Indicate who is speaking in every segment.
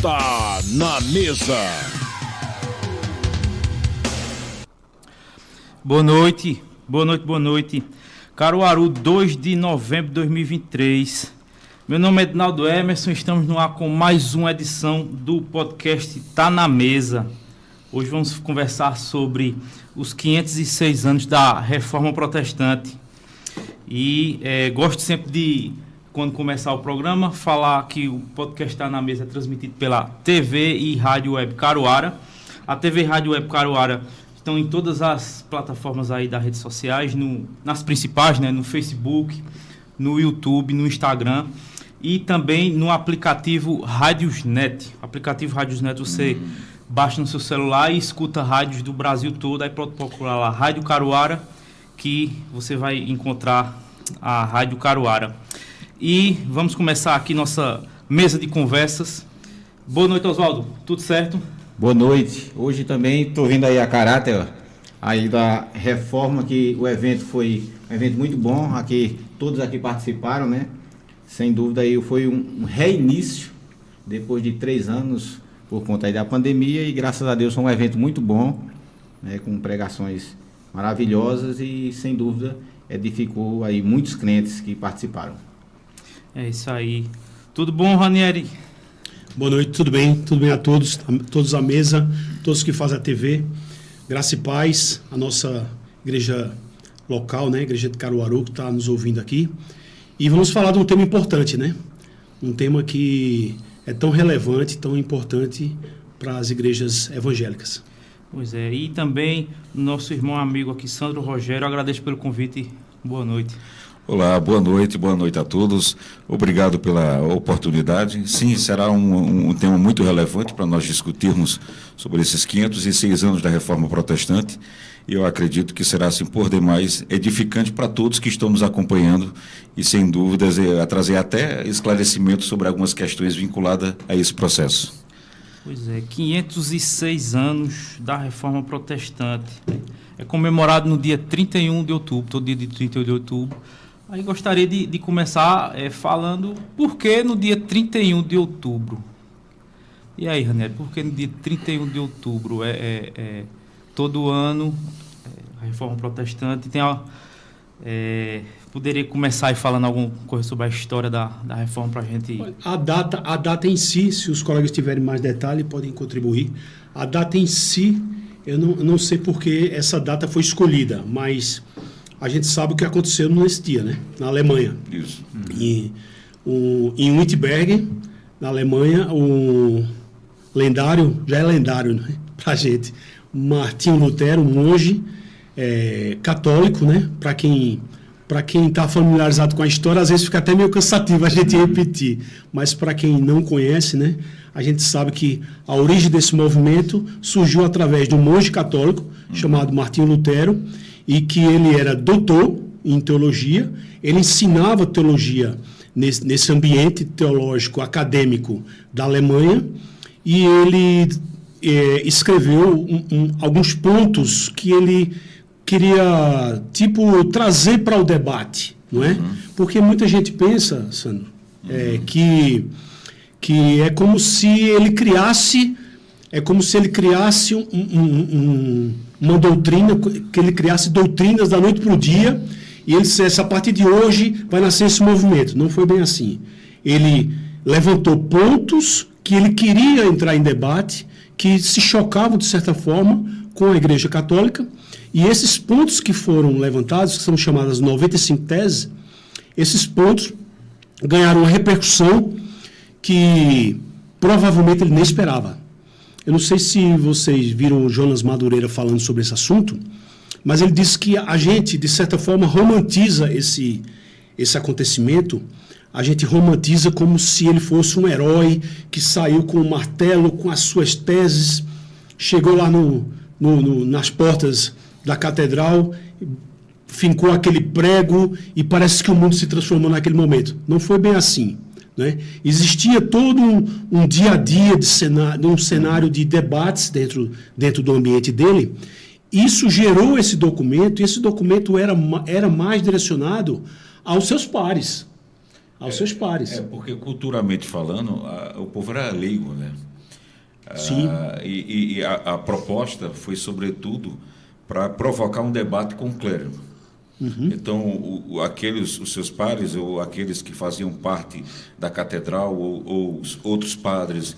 Speaker 1: Tá na mesa.
Speaker 2: Boa noite. Caruaru, 2 de novembro de 2023. Meu nome é Edinaldo Emerson, estamos no ar com mais uma edição do podcast Tá na Mesa. Hoje vamos conversar sobre os 506 anos da Reforma Protestante. E gosto sempre de, quando começar o programa, falar que o podcast Tá na Mesa é transmitido pela TV e Rádio Web Caruara. A TV e Rádio Web Caruara estão em todas as plataformas aí das redes sociais, nas principais, né, no Facebook, no YouTube, no Instagram e também no aplicativo Rádiosnet. O aplicativo Rádiosnet você baixa no seu celular e escuta rádios do Brasil todo, aí pode procurar lá Rádio Caruara, que você vai encontrar a Rádio Caruara. E vamos começar aqui nossa mesa de conversas. Boa noite, Oswaldo. Tudo certo?
Speaker 3: Boa noite. Hoje também estou vindo aí a caráter aí da reforma, que o evento foi um evento muito bom, aqui todos aqui participaram, né? Sem dúvida aí foi um reinício depois de 3 anos por conta aí da pandemia e graças a Deus foi um evento muito bom, né? Com pregações maravilhosas e sem dúvida edificou aí muitos crentes que participaram.
Speaker 2: É isso aí. Tudo bom, Ranieri?
Speaker 4: Boa noite, tudo bem a todos à mesa, todos que fazem a TV. Graça e paz, a nossa igreja local, né, igreja de Caruaru, que está nos ouvindo aqui. E vamos falar de um tema importante, né? Um tema que é tão relevante, tão importante para as igrejas evangélicas.
Speaker 2: Pois é, e também nosso irmão amigo aqui, Sandro Rogério, agradeço pelo convite. Boa noite.
Speaker 5: Olá, boa noite a todos. Obrigado pela oportunidade. Sim, será um tema muito relevante para nós discutirmos sobre esses 506 anos da Reforma Protestante. E eu acredito que será, assim, por demais, edificante para todos que estão nos acompanhando e, sem dúvidas, a trazer até esclarecimento sobre algumas questões vinculadas a esse processo.
Speaker 2: Pois é, 506 anos da Reforma Protestante. É comemorado no dia 31 de outubro, todo dia de 31 de outubro. Aí gostaria de começar falando por que no dia 31 de outubro. E aí, Ranieri, por que no dia 31 de outubro? Todo ano, a Reforma Protestante tem poderia começar aí falando alguma coisa sobre a história da Reforma para a gente...
Speaker 4: A data em si, se os colegas tiverem mais detalhe, podem contribuir. A data em si, eu não sei por que essa data foi escolhida, mas... A gente sabe o que aconteceu nesse dia, né? Na Alemanha.
Speaker 5: Isso.
Speaker 4: Em Wittenberg, na Alemanha, o lendário, já é lendário, né? Pra gente, Martinho Lutero, um monge católico, né? Para quem está familiarizado com a história, às vezes fica até meio cansativo a gente repetir. Mas para quem não conhece, né? A gente sabe que a origem desse movimento surgiu através de um monge católico chamado Martinho Lutero, e que ele era doutor em teologia, ele ensinava teologia nesse ambiente teológico acadêmico da Alemanha, e ele escreveu alguns pontos que ele queria, trazer para o debate, não é? Porque muita gente pensa, Sandro, que é como se ele criasse uma doutrina, que ele criasse doutrinas da noite para o dia, e ele dissesse, a partir de hoje vai nascer esse movimento. Não foi bem assim. Ele levantou pontos que ele queria entrar em debate, que se chocavam, de certa forma, com a Igreja Católica, e esses pontos que foram levantados, que são chamadas 95 teses, esses pontos ganharam uma repercussão que provavelmente ele nem esperava. Eu não sei se vocês viram o Jonas Madureira falando sobre esse assunto, mas ele disse que a gente, de certa forma, romantiza esse acontecimento, a gente romantiza como se ele fosse um herói que saiu com um martelo, com as suas teses, chegou lá nas portas da catedral, fincou aquele prego e parece que o mundo se transformou naquele momento. Não foi bem assim. Né? Existia todo um dia a dia de um cenário de debates dentro do ambiente dele. Isso gerou esse documento, e esse documento era mais direcionado aos seus pares, aos seus pares.
Speaker 5: Porque culturalmente falando, o povo era leigo, né?
Speaker 4: Sim.
Speaker 5: E a proposta foi, sobretudo, para provocar um debate com o clero. Então, os seus pares, ou aqueles que faziam parte da catedral, ou os outros padres,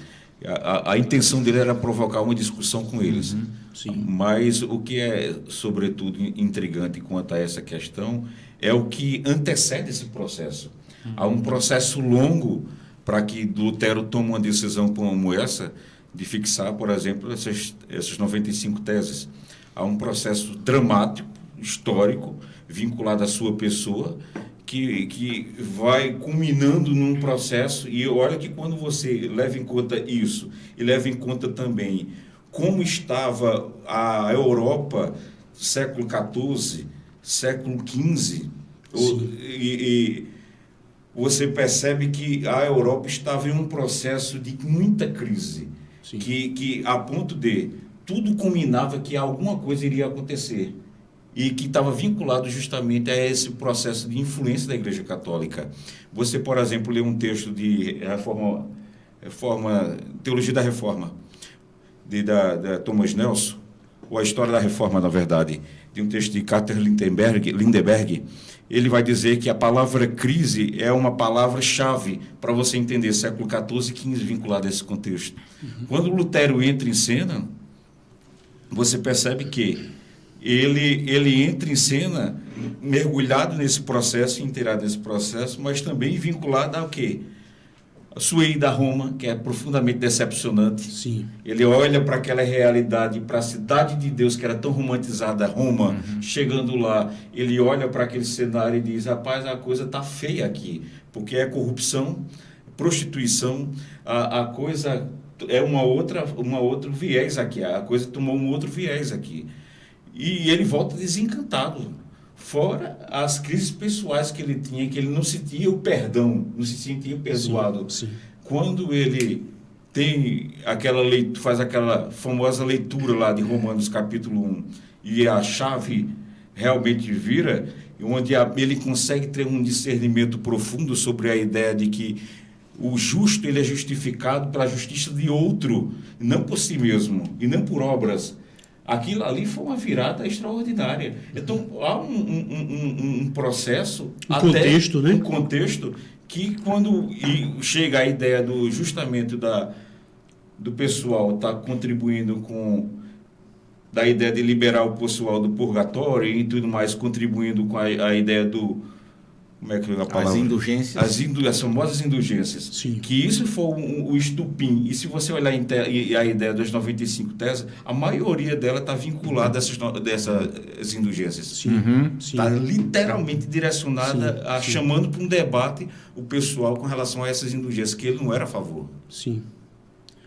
Speaker 5: a intenção dele era provocar uma discussão com eles.
Speaker 4: Sim.
Speaker 5: Mas o que é, sobretudo, intrigante quanto a essa questão é o que antecede esse processo. Há um processo longo para que Lutero tome uma decisão como essa, de fixar, por exemplo, essas 95 teses. Há um processo dramático, histórico, vinculado à sua pessoa, que vai culminando num processo, e olha que quando você leva em conta isso, e leva em conta também como estava a Europa século XIV, século XV, e você percebe que a Europa estava em um processo de muita crise, que a ponto de tudo culminava que alguma coisa iria acontecer, e que estava vinculado justamente a esse processo de influência da Igreja Católica. Você, por exemplo, lê um texto de Teologia da Reforma, da Thomas Nelson, ou a História da Reforma, na verdade, de um texto de Carter Lindenberg. Ele vai dizer que a palavra crise é uma palavra-chave para você entender século XIV e XV vinculado a esse contexto. Quando Lutero entra em cena, você percebe que ele entra em cena mergulhado nesse processo, inteirado nesse processo, mas também vinculado ao quê? A sua ida a Roma, que é profundamente decepcionante.
Speaker 4: Sim.
Speaker 5: Ele olha para aquela realidade, para a cidade de Deus, que era tão romantizada, Roma, chegando lá, ele olha para aquele cenário e diz, rapaz, a coisa está feia aqui, porque é corrupção, prostituição, a coisa é um outro viés aqui, a coisa tomou um outro viés aqui. E ele volta desencantado. Fora as crises pessoais que ele tinha, que ele não sentia o perdão, não se sentia perdoado.
Speaker 4: Sim.
Speaker 5: Quando ele tem faz aquela famosa leitura lá de Romanos capítulo 1, e a chave realmente vira, onde ele consegue ter um discernimento profundo sobre a ideia de que o justo ele é justificado pela justiça de outro, não por si mesmo, e não por obras. Aquilo ali foi uma virada extraordinária. Então, há um processo,
Speaker 4: contexto, né?
Speaker 5: Um contexto que, quando chega a ideia justamente do pessoal estar contribuindo da ideia de liberar o pessoal do purgatório e tudo mais, contribuindo com a ideia do... Como é que é a palavra?
Speaker 3: As indulgências.
Speaker 5: As famosas indulgências.
Speaker 4: Sim.
Speaker 5: Que isso foi o estupim. E se você olhar a ideia das 95 teses, a maioria dela está vinculada a dessas indulgências.
Speaker 4: Sim.
Speaker 5: Está literalmente direcionada chamando para um debate o pessoal com relação a essas indulgências, que ele não era a favor.
Speaker 4: Sim.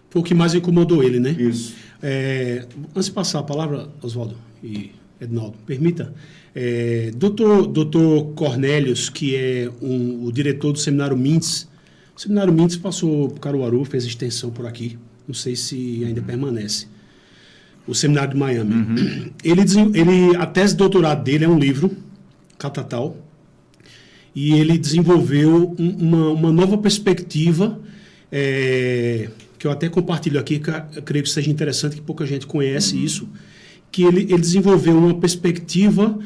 Speaker 4: Foi o que mais incomodou ele, né?
Speaker 5: Isso.
Speaker 4: Antes de passar a palavra, Oswaldo e Edinaldo, permita... Dr. Cornélios, que é o diretor do Seminário Mintz. O Seminário Mintz passou por Caruaru, fez extensão por aqui. Não sei se ainda permanece. O Seminário de Miami. A tese de doutorado dele é um livro, Catatal, e ele desenvolveu uma nova perspectiva, que eu até compartilho aqui, que eu creio que seja interessante, que pouca gente conhece isso, que ele desenvolveu uma perspectiva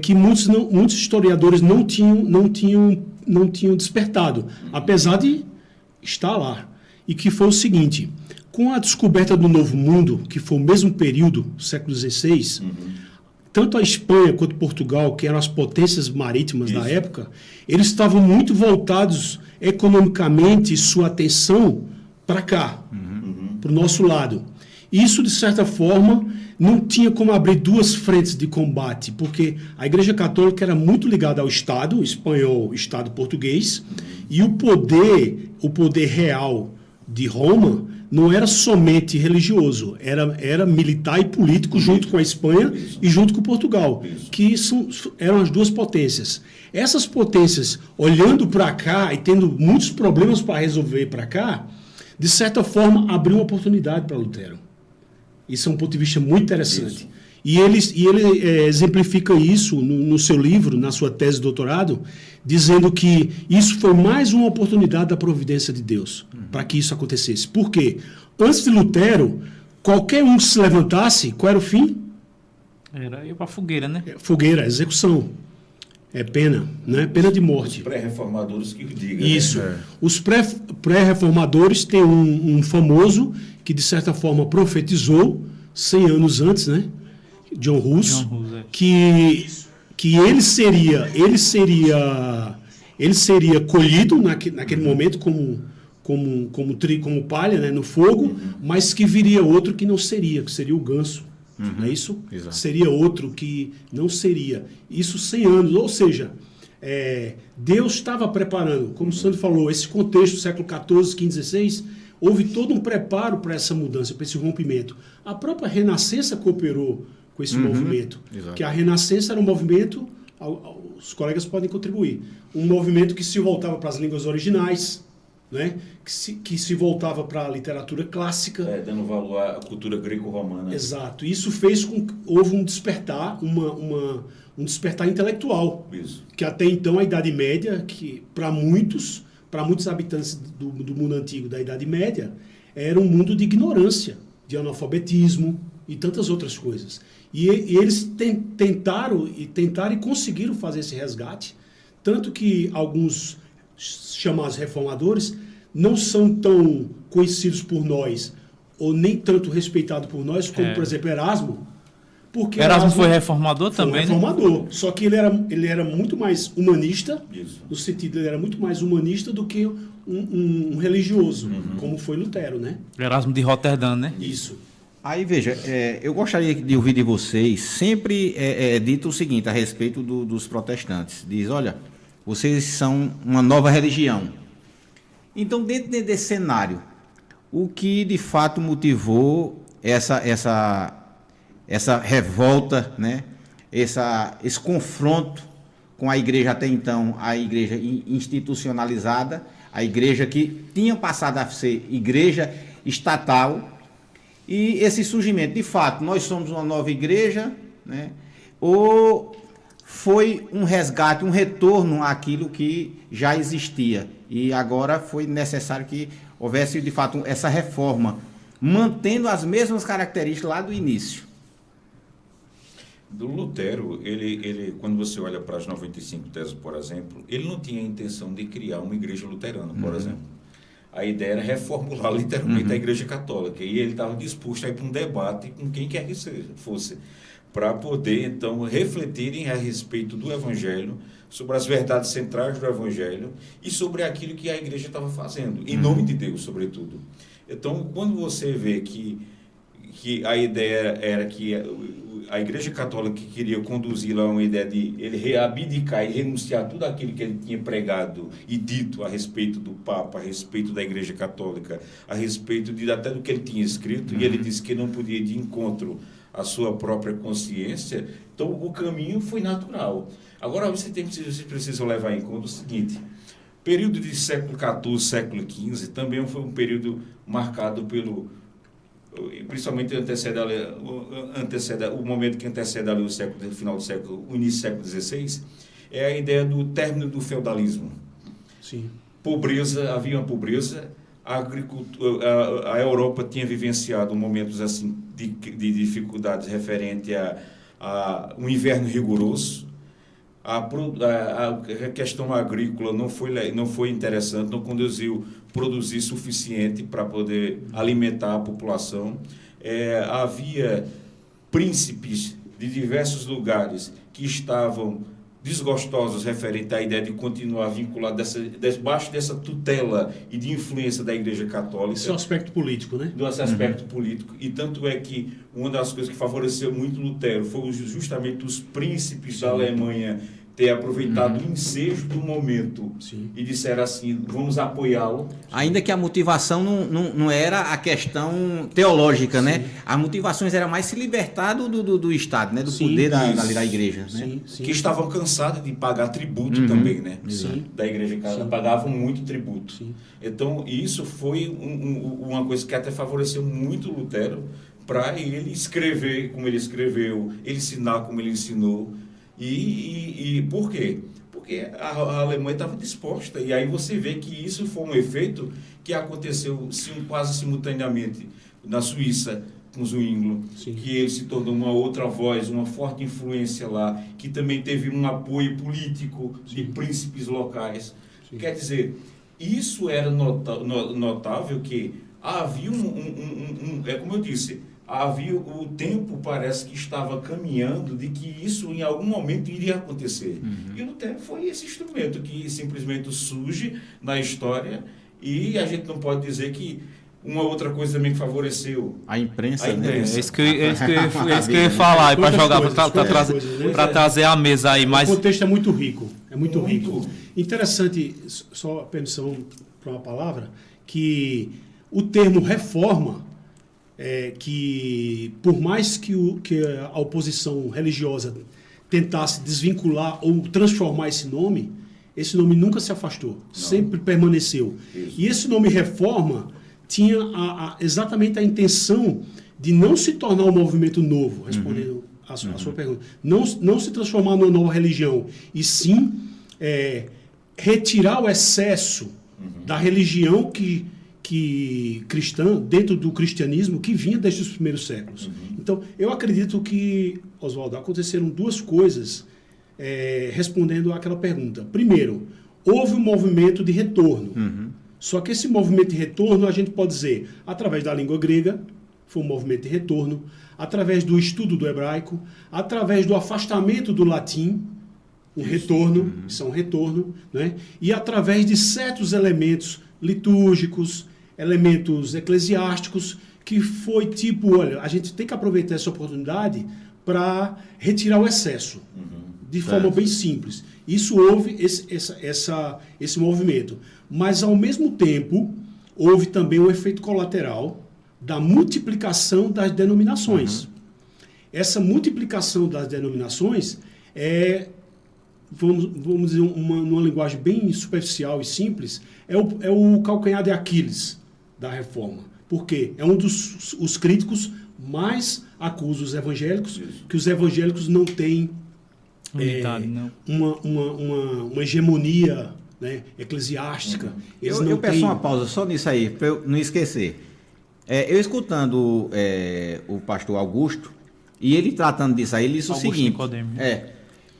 Speaker 4: que muitos historiadores não tinham despertado, apesar de estar lá. E que foi o seguinte: com a descoberta do Novo Mundo, que foi o mesmo período, século XVI, tanto a Espanha quanto Portugal, que eram as potências marítimas da época, eles estavam muito voltados economicamente, sua atenção para cá, para o nosso lado. Isso, de certa forma, não tinha como abrir duas frentes de combate, porque a Igreja Católica era muito ligada ao Estado espanhol, Estado português, e o poder real de Roma não era somente religioso, era militar e político junto com a Espanha e junto com Portugal, que eram as duas potências. Essas potências, olhando para cá e tendo muitos problemas para resolver para cá, de certa forma, abriu uma oportunidade para Lutero. Isso é um ponto de vista muito interessante. E ele exemplifica isso no seu livro, na sua tese de doutorado, dizendo que isso foi mais uma oportunidade da providência de Deus para que isso acontecesse. Por quê? Antes de Lutero, qualquer um que se levantasse, qual era o fim?
Speaker 2: Era ir para fogueira, né?
Speaker 4: Fogueira, execução. É pena, né? Pena de morte.
Speaker 5: Pré-reformadores que o digam.
Speaker 4: Isso.
Speaker 5: Né?
Speaker 4: Os pré-reformadores têm um famoso que, de certa forma, profetizou 100 anos antes, né? John Hus, que ele seria colhido naquele momento como palha, né, no fogo, mas que viria outro que não seria, que seria o ganso. Não é isso?
Speaker 3: Exato.
Speaker 4: Seria outro que não seria. Isso 100 anos. Ou seja, Deus estava preparando, como o Sandro falou, esse contexto, século XIV, XV, XVI, houve todo um preparo para essa mudança, para esse rompimento. A própria Renascença cooperou com esse movimento.
Speaker 3: Exato.
Speaker 4: Que a Renascença era um movimento, os colegas podem contribuir, um movimento que se voltava para as línguas originais, né? que se voltava para a literatura clássica.
Speaker 5: Dando valor à cultura greco-romana.
Speaker 4: Exato. Isso fez com que houve um despertar, um despertar intelectual.
Speaker 5: Isso.
Speaker 4: Que até então a Idade Média, que para muitos habitantes do mundo antigo da Idade Média, era um mundo de ignorância, de analfabetismo e tantas outras coisas. E eles tentaram e conseguiram fazer esse resgate, tanto que alguns chamados reformadores não são tão conhecidos por nós, ou nem tanto respeitados por nós, como, por exemplo, Erasmo. Porque
Speaker 2: Erasmo foi reformador
Speaker 4: foi
Speaker 2: também,
Speaker 4: reformador, né? Só que ele era muito mais humanista,
Speaker 5: Isso.
Speaker 4: no sentido, ele era muito mais humanista do que um religioso, como foi Lutero, né?
Speaker 2: Erasmo de Roterdã, né?
Speaker 4: Isso.
Speaker 3: Aí, veja, eu gostaria de ouvir de vocês, sempre é dito o seguinte a respeito dos protestantes. Diz, olha, vocês são uma nova religião. Então, dentro desse cenário, o que de fato motivou essa revolta, né? Esse confronto com a igreja até então, a igreja institucionalizada, a igreja que tinha passado a ser igreja estatal, e esse surgimento, de fato, nós somos uma nova igreja, né? Ou foi um resgate, um retorno àquilo que já existia, e agora foi necessário que houvesse, de fato, essa reforma, mantendo as mesmas características lá do início.
Speaker 5: Do Lutero, ele, quando você olha para as 95 teses, por exemplo, ele não tinha a intenção de criar uma igreja luterana, por exemplo. A ideia era reformular literalmente a igreja católica, e ele estava disposto a ir para um debate com quem quer que fosse, para poder, então, refletirem a respeito do Evangelho, sobre as verdades centrais do Evangelho e sobre aquilo que a igreja estava fazendo, em nome de Deus, sobretudo. Então, quando você vê que a ideia era que a Igreja Católica queria conduzir a uma ideia de ele reabdicar e renunciar a tudo aquilo que ele tinha pregado e dito a respeito do Papa, a respeito da Igreja Católica, a respeito até do que ele tinha escrito, e ele disse que não podia ir de encontro à sua própria consciência. Então, o caminho foi natural. Agora, você precisa levar em conta o seguinte: período de século XIV, século XV, também foi um período marcado pelo... principalmente antecede o momento que antecede ali o final do século, o início do século XVI, é a ideia do término do feudalismo.
Speaker 4: Sim.
Speaker 5: Pobreza, havia uma pobreza, a Europa tinha vivenciado momentos assim de dificuldades referente a um inverno rigoroso. A questão agrícola não foi interessante, não conduziu produzir suficiente para poder alimentar a população. Havia príncipes de diversos lugares que estavam desgostosos referente à ideia de continuar vinculado debaixo dessa tutela e de influência da Igreja Católica.
Speaker 4: Esse é o aspecto político, né?
Speaker 5: Desse aspecto político. E tanto é que uma das coisas que favoreceu muito Lutero foi justamente os príncipes da Alemanha ter aproveitado o ensejo do momento.
Speaker 4: Sim.
Speaker 5: E disseram assim, vamos apoiá-lo.
Speaker 3: Ainda que a motivação não era a questão teológica, né? As motivações era mais se libertar do Estado, né? Do
Speaker 4: Sim,
Speaker 3: poder da igreja, né?
Speaker 4: Sim, sim.
Speaker 5: Que estavam cansados de pagar tributo também, né?
Speaker 4: Sim.
Speaker 5: Da Igreja Católica. Pagavam muito tributo.
Speaker 4: Sim.
Speaker 5: Então, isso foi uma coisa que até favoreceu muito Lutero para ele escrever como ele escreveu, ele ensinar como ele ensinou. E por quê? Porque porque a Alemanha estava disposta. E aí você vê que isso foi um efeito que aconteceu quase simultaneamente na Suíça, com Zwinglio, que ele se tornou uma outra voz, uma forte influência lá, que também teve um apoio político de príncipes locais. Quer dizer, isso era notável que havia é como eu disse, havia o tempo parece que estava caminhando de que isso em algum momento iria acontecer. E o Lutero foi esse instrumento que simplesmente surge na história, e a gente não pode dizer que uma outra coisa também que favoreceu
Speaker 3: a imprensa, né?
Speaker 2: É isso que eu ia falar, para jogar, para trazer a mesa aí. Mas
Speaker 4: o contexto é muito rico, rico. Interessante, só permissão para uma palavra, que o termo reforma, que por mais que a oposição religiosa tentasse desvincular ou transformar esse nome nunca se afastou, sempre permaneceu. Isso. E esse nome reforma tinha exatamente a intenção de não se tornar um movimento novo, respondendo a sua pergunta, não se transformar numa nova religião, e sim retirar o excesso da religião cristã, dentro do cristianismo, que vinha desde os primeiros séculos. Então, eu acredito que, Oswaldo, aconteceram duas coisas respondendo àquela pergunta. Primeiro, houve um movimento de retorno. Só que esse movimento de retorno, a gente pode dizer, através da língua grega, foi um movimento de retorno, através do estudo do hebraico, através do afastamento do latim, isso é um retorno, né? E através de certos elementos litúrgicos, elementos eclesiásticos, que foi tipo, olha, a gente tem que aproveitar essa oportunidade para retirar o excesso, de forma bem simples. Isso houve esse movimento. Mas, ao mesmo tempo, houve também um efeito colateral da multiplicação das denominações. Essa multiplicação das denominações vamos dizer, numa linguagem bem superficial e simples, é o calcanhar de Aquiles da reforma. Por quê? É um dos os críticos mais acusam os evangélicos, que os evangélicos não têm uma hegemonia, né, eclesiástica.
Speaker 3: Eu peço uma pausa só nisso aí, para eu não esquecer. Eu escutando o pastor Augusto, e ele tratando disso aí, ele disse Augusto o seguinte,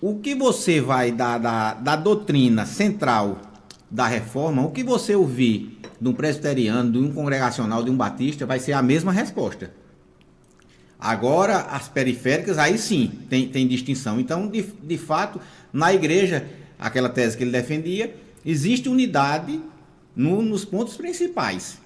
Speaker 3: o que você vai da doutrina central da reforma, o que você ouvir de um presbiteriano, de um congregacional, de um batista, vai ser a mesma resposta. Agora, as periféricas, aí sim, tem distinção. Então, de fato, na igreja, aquela tese que ele defendia, existe unidade nos pontos principais.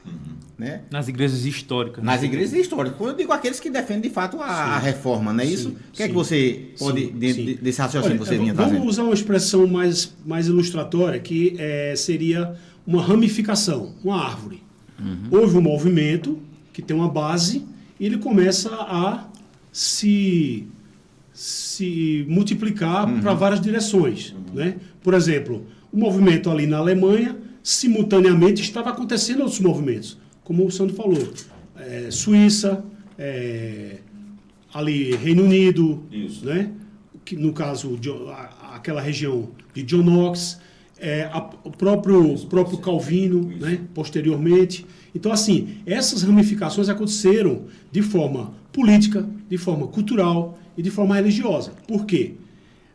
Speaker 3: Né?
Speaker 2: Nas igrejas históricas.
Speaker 3: Nas igrejas históricas. Quando eu digo aqueles que defendem, de fato, a reforma, não é isso? O que é que você pode, desse raciocínio que você vinha trazendo?
Speaker 4: Vamos usar uma expressão mais ilustratória, que seria uma ramificação, uma árvore. Houve um movimento que tem uma base e ele começa a se multiplicar para várias direções. Né? Por exemplo, o movimento ali na Alemanha, simultaneamente estava acontecendo outros movimentos, como o Sandro falou, Suíça, ali Reino Unido, né? Que, no caso, aquela região de John Knox, o próprio Calvino, né? Posteriormente. Então, assim, essas ramificações aconteceram de forma política, de forma cultural e de forma religiosa. Por quê?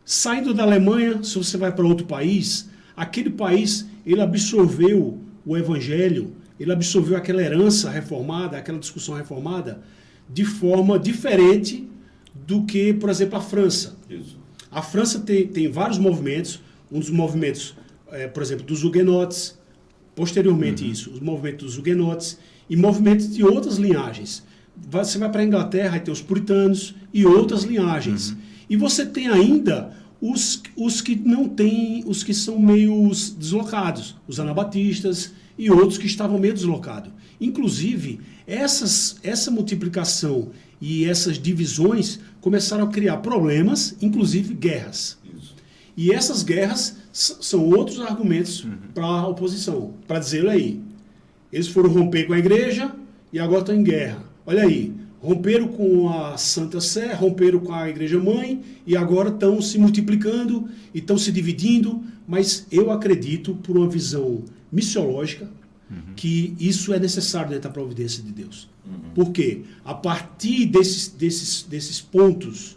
Speaker 4: Saindo da Alemanha, se você vai para outro país, aquele país, ele absorveu o evangelho, ele absorveu aquela herança reformada, aquela discussão reformada, de forma diferente do que, por exemplo, a França. A França tem vários movimentos, um dos movimentos, por exemplo, dos huguenotes, posteriormente os movimentos dos huguenotes e movimentos de outras linhagens. Você vai para a Inglaterra e tem os puritanos e outras linhagens. E você tem ainda os que não têm, os que são meio deslocados, os anabatistas e outros que estavam meio deslocados. Inclusive, essa multiplicação e essas divisões começaram a criar problemas, inclusive guerras. E essas guerras são outros argumentos para a oposição, para dizer, olha aí, eles foram romper com a igreja e agora estão em guerra. Olha aí, romperam com a Santa Sé, romperam com a Igreja Mãe e agora estão se multiplicando e estão se dividindo, mas eu acredito, por uma visão missiológica, que isso é necessário dentro da providência de Deus. Por quê? A partir desses pontos,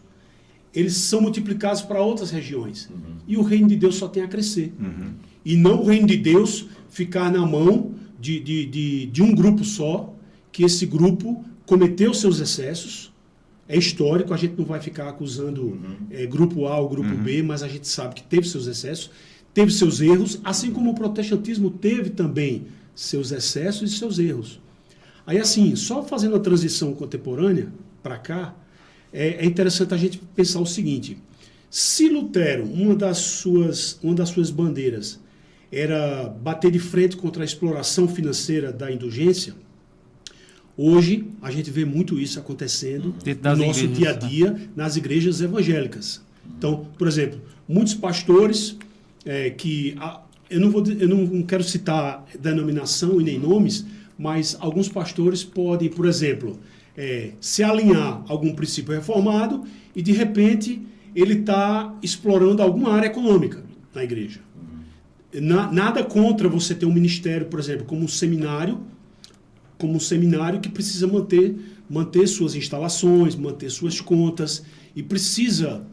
Speaker 4: eles são multiplicados para outras regiões. E o reino de Deus só tem a crescer. E não o reino de Deus ficar na mão de um grupo só, que esse grupo cometeu seus excessos. É histórico, a gente não vai ficar acusando grupo A ou grupo B, mas a gente sabe que teve seus excessos, teve seus erros, assim como o protestantismo teve também seus excessos e seus erros. Aí assim, só fazendo a transição contemporânea para cá, é interessante a gente pensar o seguinte: se Lutero, uma das suas bandeiras era bater de frente contra a exploração financeira da indulgência, hoje a gente vê muito isso acontecendo no nosso dia a dia nas igrejas evangélicas. Então, por exemplo, muitos pastores eu não quero citar denominação e nem nomes, mas alguns pastores podem, por exemplo, se alinhar a algum princípio reformado e, de repente, ele está explorando alguma área econômica na igreja. Nada contra você ter um ministério, por exemplo, como um seminário que precisa manter suas instalações, manter suas contas e precisa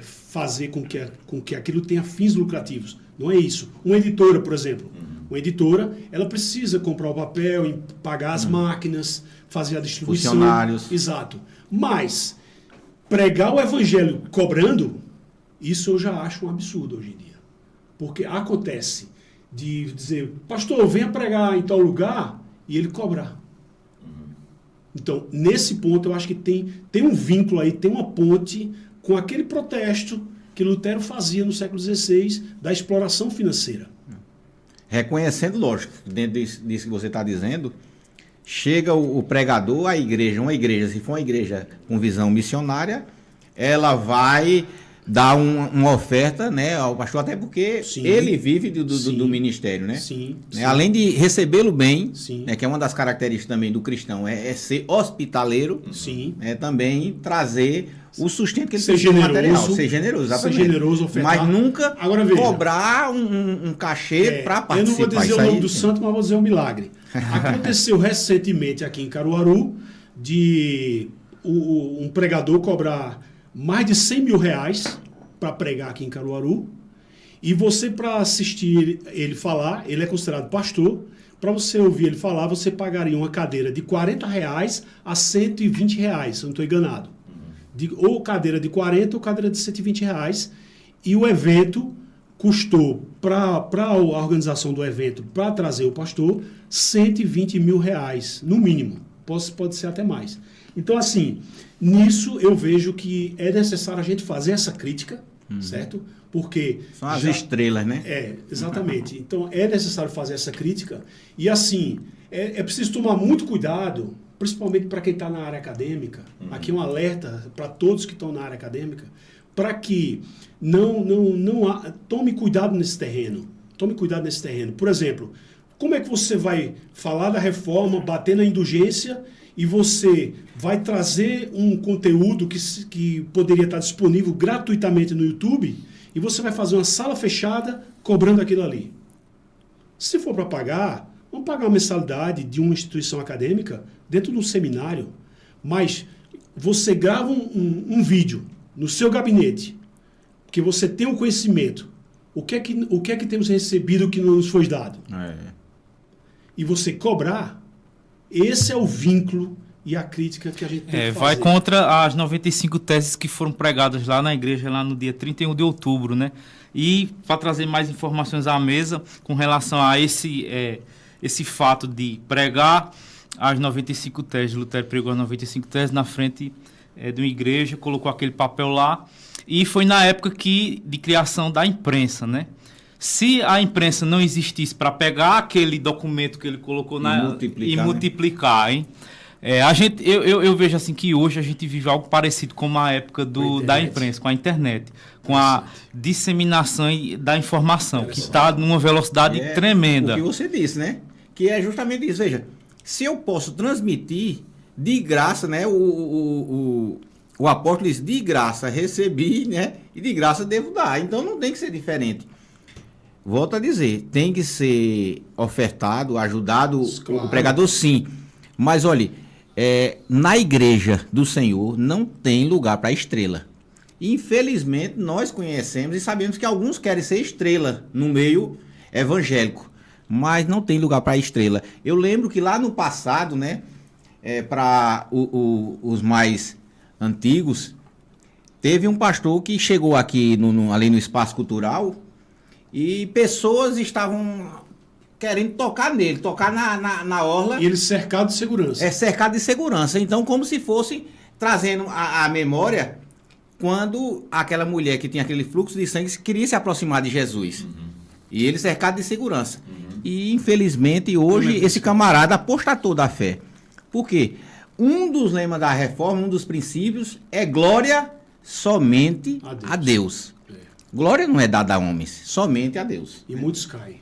Speaker 4: fazer com que aquilo tenha fins lucrativos. Não é isso. Uma editora, por exemplo. Uma editora, ela precisa comprar o papel, pagar as máquinas, fazer a distribuição.
Speaker 3: Funcionários.
Speaker 4: Exato. Mas pregar o evangelho cobrando, isso eu já acho um absurdo hoje em dia. Porque acontece de dizer, pastor, venha pregar em tal lugar, e ele cobrar. Então, nesse ponto, eu acho que tem um vínculo aí, tem uma ponte com aquele protesto que Lutero fazia no século XVI da exploração financeira.
Speaker 3: Reconhecendo, lógico, dentro disso que você está dizendo, chega o pregador, uma igreja, se for uma igreja com visão missionária, ela vai dar uma oferta, né, ao pastor, até porque ele vive do ministério, né?
Speaker 4: Sim.
Speaker 3: Além de recebê-lo bem,
Speaker 4: Sim.
Speaker 3: Que é uma das características também do cristão, é ser hospitaleiro,
Speaker 4: Sim.
Speaker 3: Também trazer o sustento que ele
Speaker 4: Ser
Speaker 3: precisa
Speaker 4: generoso,
Speaker 3: material. Ser generoso, exatamente.
Speaker 4: Ser generoso, ofertar.
Speaker 3: Mas nunca
Speaker 4: Agora, veja,
Speaker 3: cobrar um cachê para participar.
Speaker 4: Eu não vou dizer
Speaker 3: Isso
Speaker 4: o nome
Speaker 3: aí,
Speaker 4: do santo, mas vou dizer um milagre. Aconteceu recentemente aqui em Caruaru de um pregador cobrar mais de 100 mil reais para pregar aqui em Caruaru, e você, para assistir ele falar, ele é considerado pastor, para você ouvir ele falar, você pagaria uma cadeira de 40 reais a 120 reais, se eu não estou enganado. Ou cadeira de 40 ou cadeira de 120 reais, e o evento custou, para a organização do evento, para trazer o pastor, 120 mil reais, no mínimo. Pode ser até mais. Então, assim, nisso eu vejo que é necessário a gente fazer essa crítica, certo? Porque
Speaker 3: são as estrelas, né?
Speaker 4: Exatamente. Então, é necessário fazer essa crítica. E, assim, é preciso tomar muito cuidado, principalmente para quem está na área acadêmica. Aqui é um alerta para todos que estão na área acadêmica, para que tome cuidado nesse terreno. Tome cuidado nesse terreno. Por exemplo, como é que você vai falar da reforma, bater na indulgência, e você vai trazer um conteúdo que poderia estar disponível gratuitamente no YouTube, e você vai fazer uma sala fechada cobrando aquilo ali? Se for para pagar, vamos pagar uma mensalidade de uma instituição acadêmica dentro de um seminário, mas você grava um vídeo no seu gabinete, que você tem um conhecimento, o que é que temos recebido que não nos foi dado? E você cobrar, esse é o vínculo e a crítica que a gente tem que fazer.
Speaker 2: Vai contra as 95 teses que foram pregadas lá na igreja, lá no dia 31 de outubro, né? E para trazer mais informações à mesa com relação a esse fato de pregar as 95 teses, Lutero pregou as 95 teses na frente de uma igreja, colocou aquele papel lá, e foi na época de criação da imprensa, né? Se a imprensa não existisse para pegar aquele documento que ele colocou e multiplicar, hein? Eu vejo assim que hoje a gente vive algo parecido com a época da imprensa, com a internet, com a disseminação da informação, que está numa velocidade tremenda.
Speaker 3: O que você disse, né? Que é justamente isso. Veja, se eu posso transmitir de graça, né? O apóstolo diz, de graça recebi, né? E de graça devo dar. Então não tem que ser diferente. Volto a dizer, tem que ser ofertado, ajudado
Speaker 4: Claro.
Speaker 3: o pregador, sim. Mas olha, na igreja do Senhor não tem lugar para estrela. Infelizmente, nós conhecemos e sabemos que alguns querem ser estrela no meio evangélico, mas não tem lugar para estrela. Eu lembro que lá no passado, né, para os mais antigos, teve um pastor que chegou aqui ali no espaço cultural e pessoas estavam querendo tocar nele, tocar na orla.
Speaker 4: E ele cercado de segurança.
Speaker 3: Cercado de segurança. Então, como se fosse trazendo a memória quando aquela mulher que tinha aquele fluxo de sangue queria se aproximar de Jesus. E ele cercado de segurança. E, infelizmente, hoje esse camarada apostatou da fé. Por quê? Um dos lemas da reforma, um dos princípios, é glória somente a Deus. Glória não é dada a homens, somente a Deus.
Speaker 4: E muitos caem.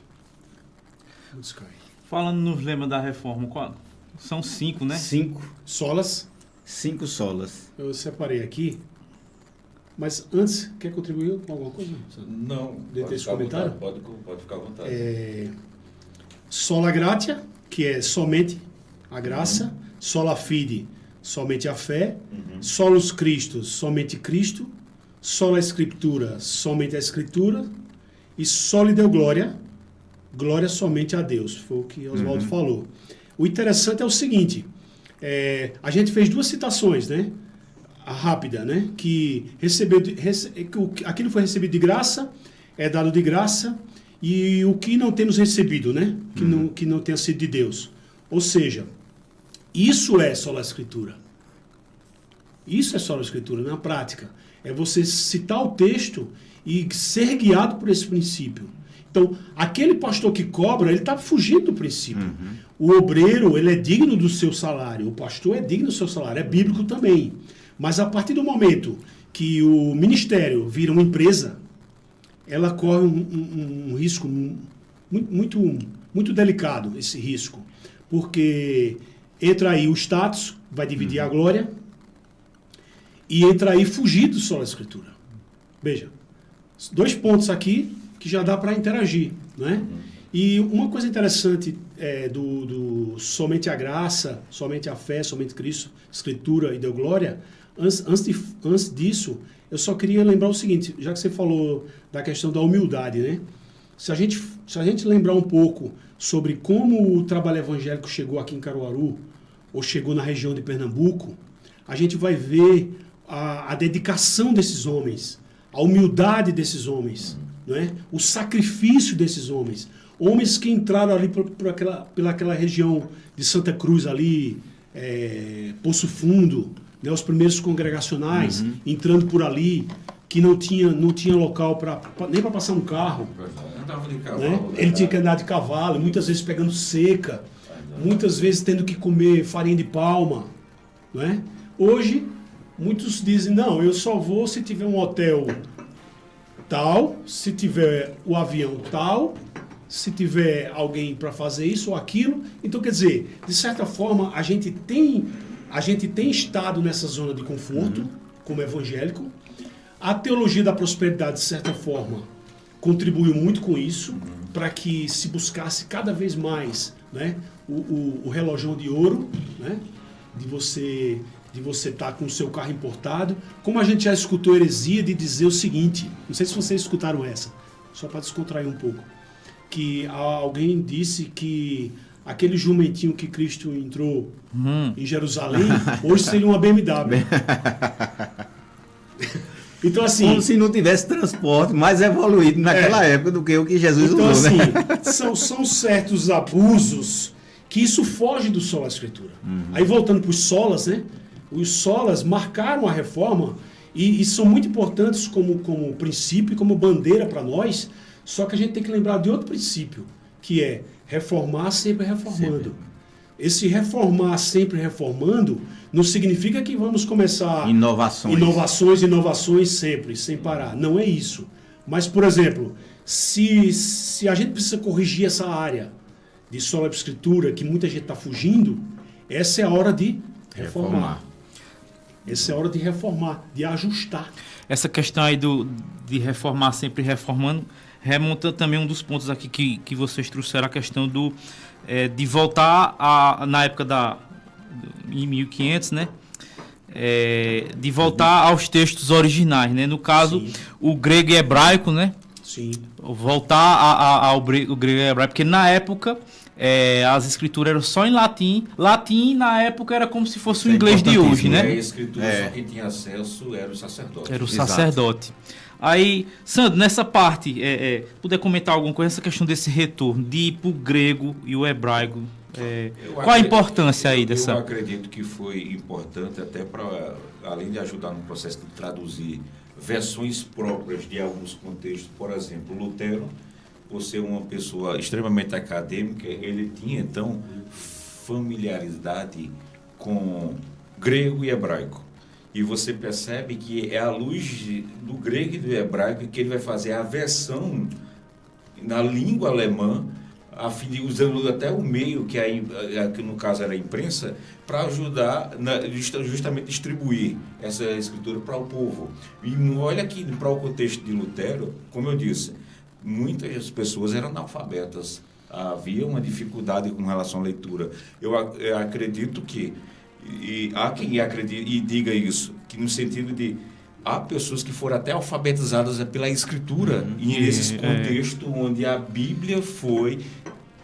Speaker 4: Muitos caem.
Speaker 2: Falando nos lemas da reforma, são 5, né?
Speaker 3: 5
Speaker 4: Solas,
Speaker 3: solas.
Speaker 4: eu separei aqui. Mas antes, quer contribuir com alguma coisa?
Speaker 5: Não.
Speaker 4: Dentro desse comentário?
Speaker 5: Pode ficar à vontade.
Speaker 4: Sola gratia, que é somente a graça. Sola fide, somente a fé. Solus Christus, somente Cristo. Sola Escritura, somente a Escritura. E soli Deo glória, glória somente a Deus. Foi o que Oswaldo falou. O interessante é o seguinte, a gente fez 2 citações, né? A rápida, né? Que aquilo foi recebido de graça, é dado de graça, e o que não temos recebido, né? Que não tenha sido de Deus. Ou seja, isso é sola Escritura. Isso é sola Escritura, na prática. É você citar o texto e ser guiado por esse princípio. Então, aquele pastor que cobra, ele está fugindo do princípio. O obreiro, ele é digno do seu salário. O pastor é digno do seu salário. É bíblico também. Mas a partir do momento que o ministério vira uma empresa, ela corre um risco muito delicado, esse risco. Porque entra aí o status, vai dividir a glória, e entra aí fugir do sola Escritura. Veja, 2 pontos aqui que já dá para interagir, né? E uma coisa interessante do somente a graça, somente a fé, somente Cristo, Escritura e deu glória. Antes disso, eu só queria lembrar o seguinte, já que você falou da questão da humildade, né? Se a gente lembrar um pouco sobre como o trabalho evangélico chegou aqui em Caruaru, ou chegou na região de Pernambuco, a gente vai ver a dedicação desses homens, a humildade desses homens, né? O sacrifício desses homens. Homens que entraram ali pelaquela região de Santa Cruz ali, Poço Fundo, né? Os primeiros congregacionais, entrando por ali, que não tinha local nem para passar um carro.
Speaker 5: Andava de cavalo.
Speaker 4: Né? Ele tinha que andar de cavalo, muitas vezes pegando seca, muitas vezes tendo que comer farinha de palma. Né? Hoje, muitos dizem, não, eu só vou se tiver um hotel tal, se tiver o avião tal, se tiver alguém para fazer isso ou aquilo. Então, quer dizer, de certa forma, a gente tem estado nessa zona de conforto, como evangélico. A teologia da prosperidade, de certa forma, contribuiu muito com isso, para que se buscasse cada vez mais, né, o relógio de ouro, né, de você estar com o seu carro importado. Como a gente já escutou heresia de dizer o seguinte, não sei se vocês escutaram essa, só para descontrair um pouco, que alguém disse que aquele jumentinho que Cristo entrou em Jerusalém, hoje seria uma BMW. Então, assim,
Speaker 3: como se não tivesse transporte mais evoluído naquela época do que o que Jesus
Speaker 4: então,
Speaker 3: usou,
Speaker 4: assim,
Speaker 3: né?
Speaker 4: são certos abusos que isso foge do sola Escritura. Aí, voltando para os solas, né? Os solas marcaram a reforma e são muito importantes como princípio e como bandeira para nós, só que a gente tem que lembrar de outro princípio, que é reformar sempre reformando. Sempre. Esse reformar sempre reformando não significa que vamos começar inovações sempre, sem parar. Não é isso. Mas, por exemplo, se a gente precisa corrigir essa área de sola escritura, que muita gente está fugindo, essa é a hora de Reformar. Essa é a hora de reformar, de ajustar.
Speaker 2: Essa questão aí de reformar, sempre reformando, remonta também um dos pontos aqui que vocês trouxeram, a questão de voltar na época em 1500, né? De voltar aos textos originais, né? No caso,
Speaker 4: Sim.
Speaker 2: o grego e hebraico, né?
Speaker 4: Sim.
Speaker 2: Voltar ao grego e hebraico, porque na época as escrituras eram só em latim. Latim, na época, era como se fosse o inglês de hoje,
Speaker 5: A
Speaker 2: né?
Speaker 5: escritura, só quem tinha acesso era o sacerdote.
Speaker 2: Era o
Speaker 3: Exato.
Speaker 2: sacerdote. Aí, Sandro, nessa parte, puder comentar alguma coisa, essa questão desse retorno, de ir para o grego e o hebraico, qual a importância aí dessa...
Speaker 5: Eu acredito que foi importante até para, além de ajudar no processo de traduzir versões próprias de alguns contextos. Por exemplo, Lutero, por ser uma pessoa extremamente acadêmica, ele tinha, então, familiaridade com grego e hebraico. E você percebe que é à luz do grego e do hebraico que ele vai fazer a versão na língua alemã, usando até o meio, que no caso era a imprensa, para ajudar justamente distribuir essa escritura para o povo. E olha que para o contexto de Lutero, como eu disse, muitas pessoas eram analfabetas, havia uma dificuldade com relação à leitura. Eu acredito que, e há quem acredite e diga isso, que no sentido de há pessoas que foram até alfabetizadas pela escritura, e nesses contextos onde a Bíblia foi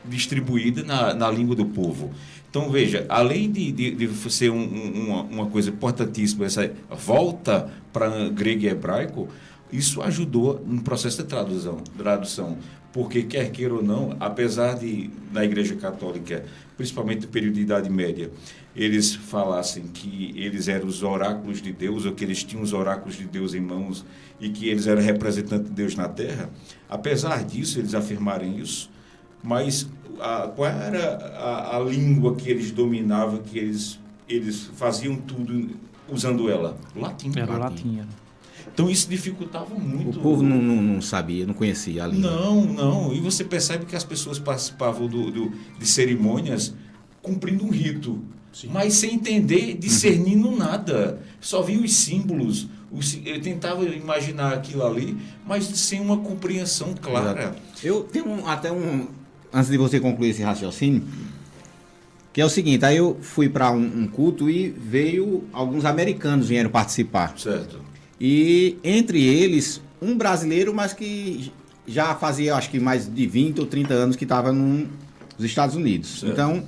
Speaker 5: distribuída na língua do povo. Então, veja, além de ser uma coisa importantíssima, essa volta para grego e hebraico, isso ajudou no processo de tradução, porque, quer queira ou não, apesar de, na Igreja Católica, principalmente no período de Idade Média, eles falassem que eles eram os oráculos de Deus, ou que eles tinham os oráculos de Deus em mãos, e que eles eram representantes de Deus na Terra, apesar disso, eles afirmarem isso, mas qual era a língua que eles dominavam, que eles faziam tudo usando ela? O latim.
Speaker 2: Era o latim.
Speaker 5: Então isso dificultava muito.
Speaker 3: O povo não sabia, não conhecia a língua.
Speaker 5: Não. E você percebe que as pessoas participavam de cerimônias cumprindo um rito,
Speaker 4: Sim.
Speaker 5: mas sem entender, discernindo nada. Só via os símbolos. Eu tentava imaginar aquilo ali, mas sem uma compreensão clara.
Speaker 3: Eu tenho antes de você concluir esse raciocínio, que é o seguinte, aí eu fui para um culto e veio alguns americanos vieram participar.
Speaker 5: Certo.
Speaker 3: E entre eles, um brasileiro, mas que já fazia, acho que mais de 20 ou 30 anos que estava nos Estados Unidos.
Speaker 5: Certo.
Speaker 3: Então,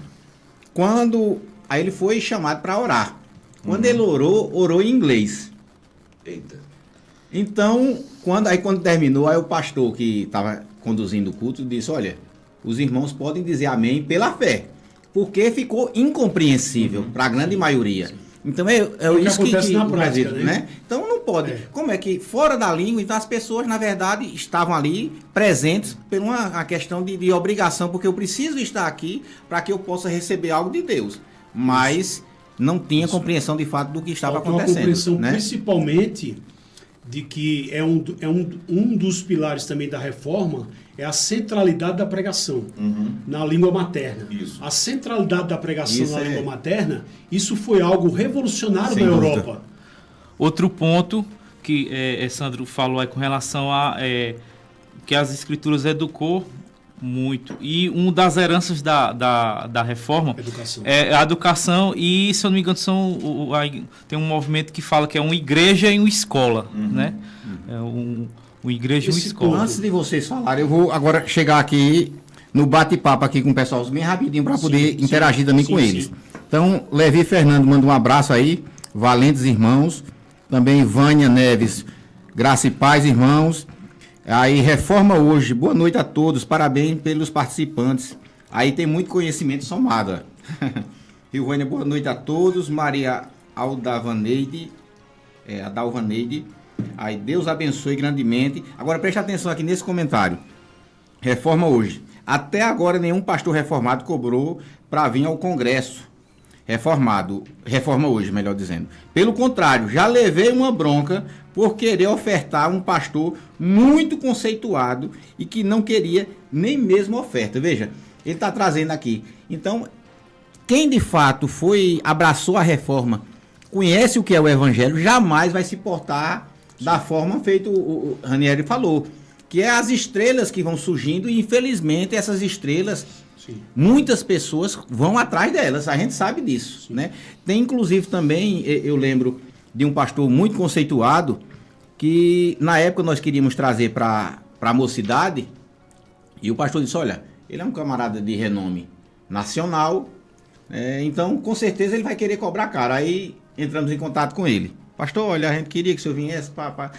Speaker 3: aí ele foi chamado para orar. Quando ele orou em inglês.
Speaker 5: Eita.
Speaker 3: Então, quando terminou, aí o pastor que estava conduzindo o culto disse, olha, os irmãos podem dizer amém pela fé, porque ficou incompreensível para a grande maioria. Então é isso que
Speaker 4: acontece na
Speaker 3: o
Speaker 4: prática,
Speaker 3: Brasil, né? Então não pode. Como é que fora da língua, então as pessoas na verdade estavam ali presentes por uma questão de obrigação, porque eu preciso estar aqui para que eu possa receber algo de Deus. Mas não tinha compreensão de fato do que estava acontecendo.
Speaker 4: Uma compreensão
Speaker 3: né?
Speaker 4: principalmente de que um dos pilares também da reforma é a centralidade da pregação na língua materna.
Speaker 5: Isso.
Speaker 4: A centralidade da pregação
Speaker 3: Isso
Speaker 4: na
Speaker 3: é.
Speaker 4: língua materna, isso foi algo revolucionário
Speaker 3: Sem
Speaker 4: na
Speaker 3: dúvida.
Speaker 4: Europa.
Speaker 2: Outro ponto que Sandro falou aí com relação a que as escrituras educou muito. E uma das heranças da reforma
Speaker 4: Educação.
Speaker 2: é a educação e, se eu não me engano, tem um movimento que fala que é uma igreja e uma escola, né? É uma igreja e uma escola.
Speaker 3: Antes de vocês falarem, eu vou agora chegar aqui no bate-papo aqui com o pessoal bem rapidinho para poder interagir também com eles. Então, Levi e Fernando, manda um abraço aí, valentes irmãos. Também Vânia Neves, graça e paz, irmãos. Aí, Reforma Hoje, boa noite a todos, parabéns pelos participantes. Aí tem muito conhecimento somado. Rilvânia, boa noite a todos. Maria Aldavaneide, Adalvaneide. Aí, Deus abençoe grandemente. Agora, preste atenção aqui nesse comentário. Reforma Hoje. Até agora, nenhum pastor reformado cobrou para vir ao Congresso. Reforma Hoje, melhor dizendo. Pelo contrário, já levei uma bronca por querer ofertar um pastor muito conceituado e que não queria nem mesmo oferta. Veja, ele está trazendo aqui. Então, quem de fato abraçou a reforma, conhece o que é o evangelho, jamais vai se portar da forma feita o Ranieri falou, que é as estrelas que vão surgindo e infelizmente essas estrelas, sim, muitas pessoas vão atrás delas, a gente sabe disso, né? Tem inclusive também, eu lembro de um pastor muito conceituado, que na época nós queríamos trazer para a mocidade, e o pastor disse, olha, ele é um camarada de renome nacional, então com certeza ele vai querer cobrar caro. Aí entramos em contato com ele. Pastor, olha, a gente queria que o senhor viesse para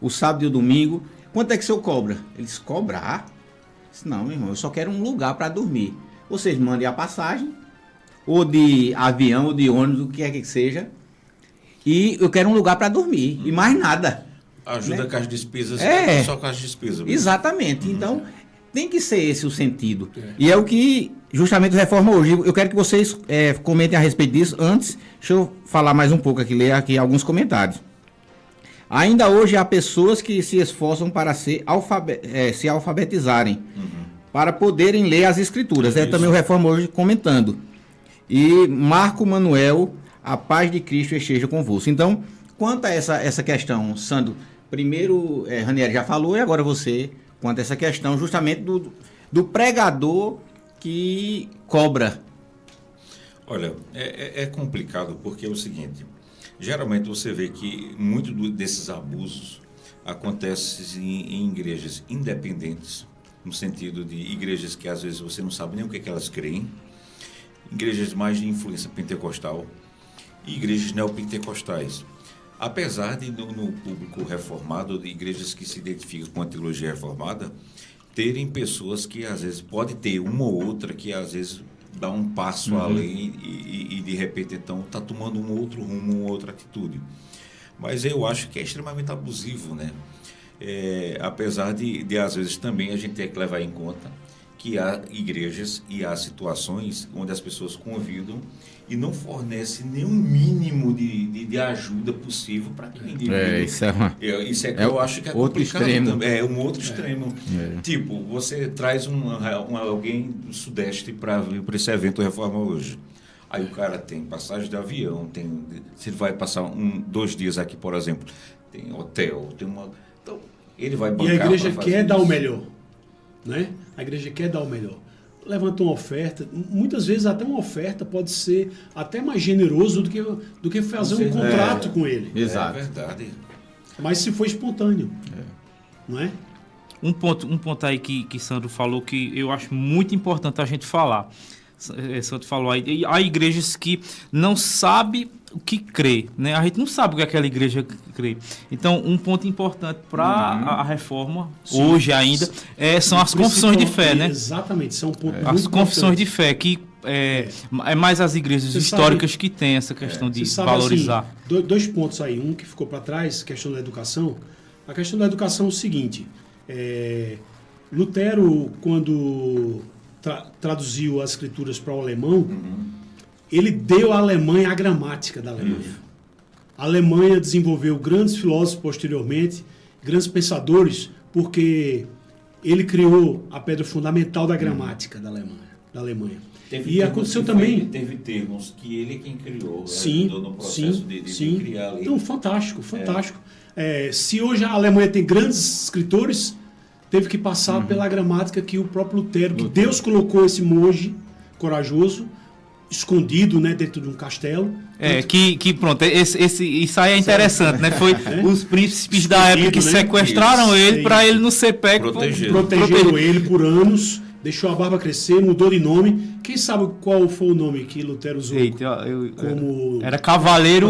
Speaker 3: o sábado e o domingo. Quanto é que o senhor cobra? Ele disse, cobrar? Eu disse, não, meu irmão, eu só quero um lugar para dormir. Vocês mandem a passagem, ou de avião, ou de ônibus, o que é que seja, e eu quero um lugar para dormir, e mais nada.
Speaker 5: Ajuda, né, com as despesas, só com as despesas. Mesmo.
Speaker 3: Exatamente, então tem que ser esse o sentido. E é o que justamente reforma hoje. Eu quero que vocês comentem a respeito disso. Antes, deixa eu falar mais um pouco aqui, ler aqui alguns comentários. Ainda hoje há pessoas que se esforçam para se alfabetizarem, para poderem ler as escrituras. É também o Reforma hoje comentando. E Marco Manuel, a paz de Cristo esteja convosco. Então, quanto a essa questão, Sandro, primeiro Ranieri já falou e agora você, quanto a essa questão justamente do pregador que cobra.
Speaker 5: Olha, é complicado porque é o seguinte, geralmente você vê que muito desses abusos acontecem em igrejas independentes, no sentido de igrejas que às vezes você não sabe nem o que elas creem, igrejas mais de influência pentecostal e igrejas neopentecostais. Apesar de no público reformado, de igrejas que se identificam com a teologia reformada, terem pessoas que às vezes pode ter uma ou outra que às vezes dá um passo além e de repente então está tomando um outro rumo, uma outra atitude. Mas eu acho que é extremamente abusivo, né? Apesar de às vezes também a gente ter que levar em conta que há igrejas e há situações onde as pessoas convidam e não fornecem nenhum mínimo de ajuda possível para que o indivíduo... Isso é que eu acho que é
Speaker 3: outro
Speaker 5: complicado
Speaker 3: extremo.
Speaker 5: também. É um outro extremo. Tipo, você traz alguém do Sudeste para esse evento Reforma hoje. Aí o cara tem passagem de avião, se ele vai passar 2 dias aqui, por exemplo, tem hotel, tem uma... Então, ele vai bancar.
Speaker 4: E a igreja quer dar o melhor. Né? A igreja quer dar o melhor. Levanta uma oferta, muitas vezes até uma oferta pode ser até mais generoso do que fazer um contrato com ele.
Speaker 3: Exato.
Speaker 5: É verdade.
Speaker 4: Mas se for espontâneo, não é?
Speaker 2: Um ponto aí que Sandro falou que eu acho muito importante a gente falar. Sandro falou aí, há igrejas que não sabem o que crê, né? A gente não sabe o que aquela igreja crê. Então, um ponto importante para a reforma, hoje ainda, são as confissões de fé, né?
Speaker 4: Exatamente, são um ponto muito
Speaker 2: as confissões
Speaker 4: importante.
Speaker 2: de fé, que é mais as igrejas históricas que têm essa questão de valorizar.
Speaker 4: Assim, 2 pontos aí. Um que ficou para trás, questão da educação. A questão da educação é o seguinte, Lutero, quando traduziu as escrituras para o alemão, ele deu à Alemanha a gramática da Alemanha. A Alemanha desenvolveu grandes filósofos posteriormente, grandes pensadores, porque ele criou a pedra fundamental da gramática da Alemanha. E aconteceu também...
Speaker 5: Teve termos que ele quem criou,
Speaker 4: sim,
Speaker 5: no processo de criar ali.
Speaker 4: Então, fantástico. Se hoje a Alemanha tem grandes escritores, teve que passar pela gramática que o próprio Lutero, que Deus colocou esse monge corajoso, escondido, né, dentro de um castelo.
Speaker 2: Pronto, isso aí é interessante, né? Foi os príncipes da época que sequestraram ele para ele não ser pego.
Speaker 4: Protegeram ele por anos, deixou a barba crescer, mudou de nome. Quem sabe qual foi o nome que Lutero usou?
Speaker 2: Era Cavaleiro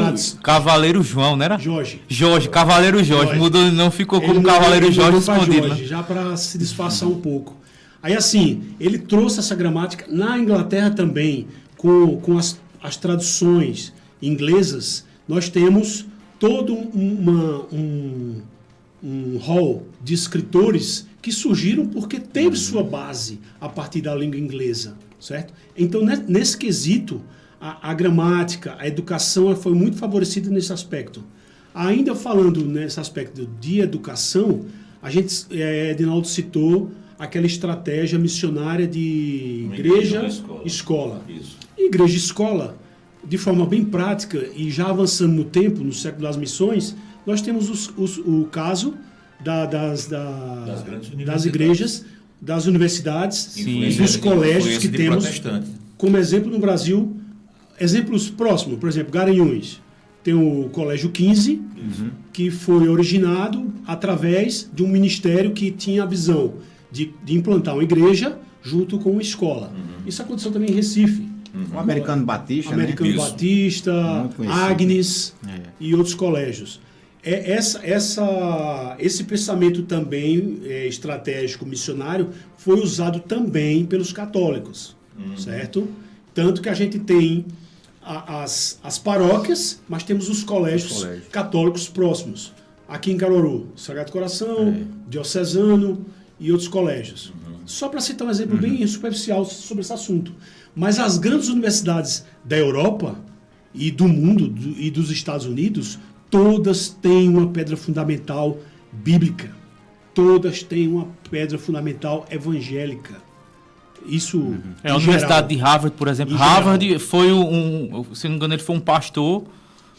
Speaker 2: João, não era?
Speaker 4: Jorge,
Speaker 2: Cavaleiro Jorge. Mudou, não ficou como Cavaleiro Jorge escondido.
Speaker 4: Jorge, já para se disfarçar um pouco. Aí assim, ele trouxe essa gramática. Na Inglaterra também, com as traduções inglesas, nós temos todo um hall de escritores que surgiram porque teve sua base a partir da língua inglesa, certo? Então, nesse quesito, a gramática, a educação foi muito favorecida nesse aspecto. Ainda falando nesse aspecto de educação, a gente, Edinaldo citou aquela estratégia missionária de
Speaker 5: Uma
Speaker 4: igreja,
Speaker 5: escola.
Speaker 4: escola.
Speaker 5: Isso.
Speaker 4: Igreja escola, de forma bem prática, e já avançando no tempo, no século das missões, nós temos o caso das
Speaker 5: grandes
Speaker 4: igrejas, das universidades
Speaker 2: Sim.
Speaker 4: e dos colégios que
Speaker 5: de
Speaker 4: temos.
Speaker 5: protestante.
Speaker 4: Como exemplo no Brasil, exemplos próximos, por exemplo, Garanhuns. Tem o Colégio 15, que foi originado através de um ministério que tinha a visão de implantar uma igreja junto com uma escola. Isso aconteceu também em Recife.
Speaker 3: O Americano Batista,
Speaker 4: Americano
Speaker 5: Isso.
Speaker 4: Batista,
Speaker 3: Muito conhecido.
Speaker 4: Agnes
Speaker 3: É.
Speaker 4: e outros colégios. Esse pensamento também estratégico missionário foi usado também pelos católicos, certo? Tanto que a gente tem as paróquias, mas temos os colégios católicos próximos. Aqui em Caruaru, Sagrado Coração, Diocesano e outros colégios. Só para citar um exemplo bem superficial sobre esse assunto. Mas as grandes universidades da Europa e do mundo e dos Estados Unidos, todas têm uma pedra fundamental bíblica. Todas têm uma pedra fundamental evangélica. Isso
Speaker 2: A Universidade de Harvard, por exemplo.
Speaker 4: Em
Speaker 2: Harvard
Speaker 4: geral.
Speaker 2: foi se não me engano, ele foi um pastor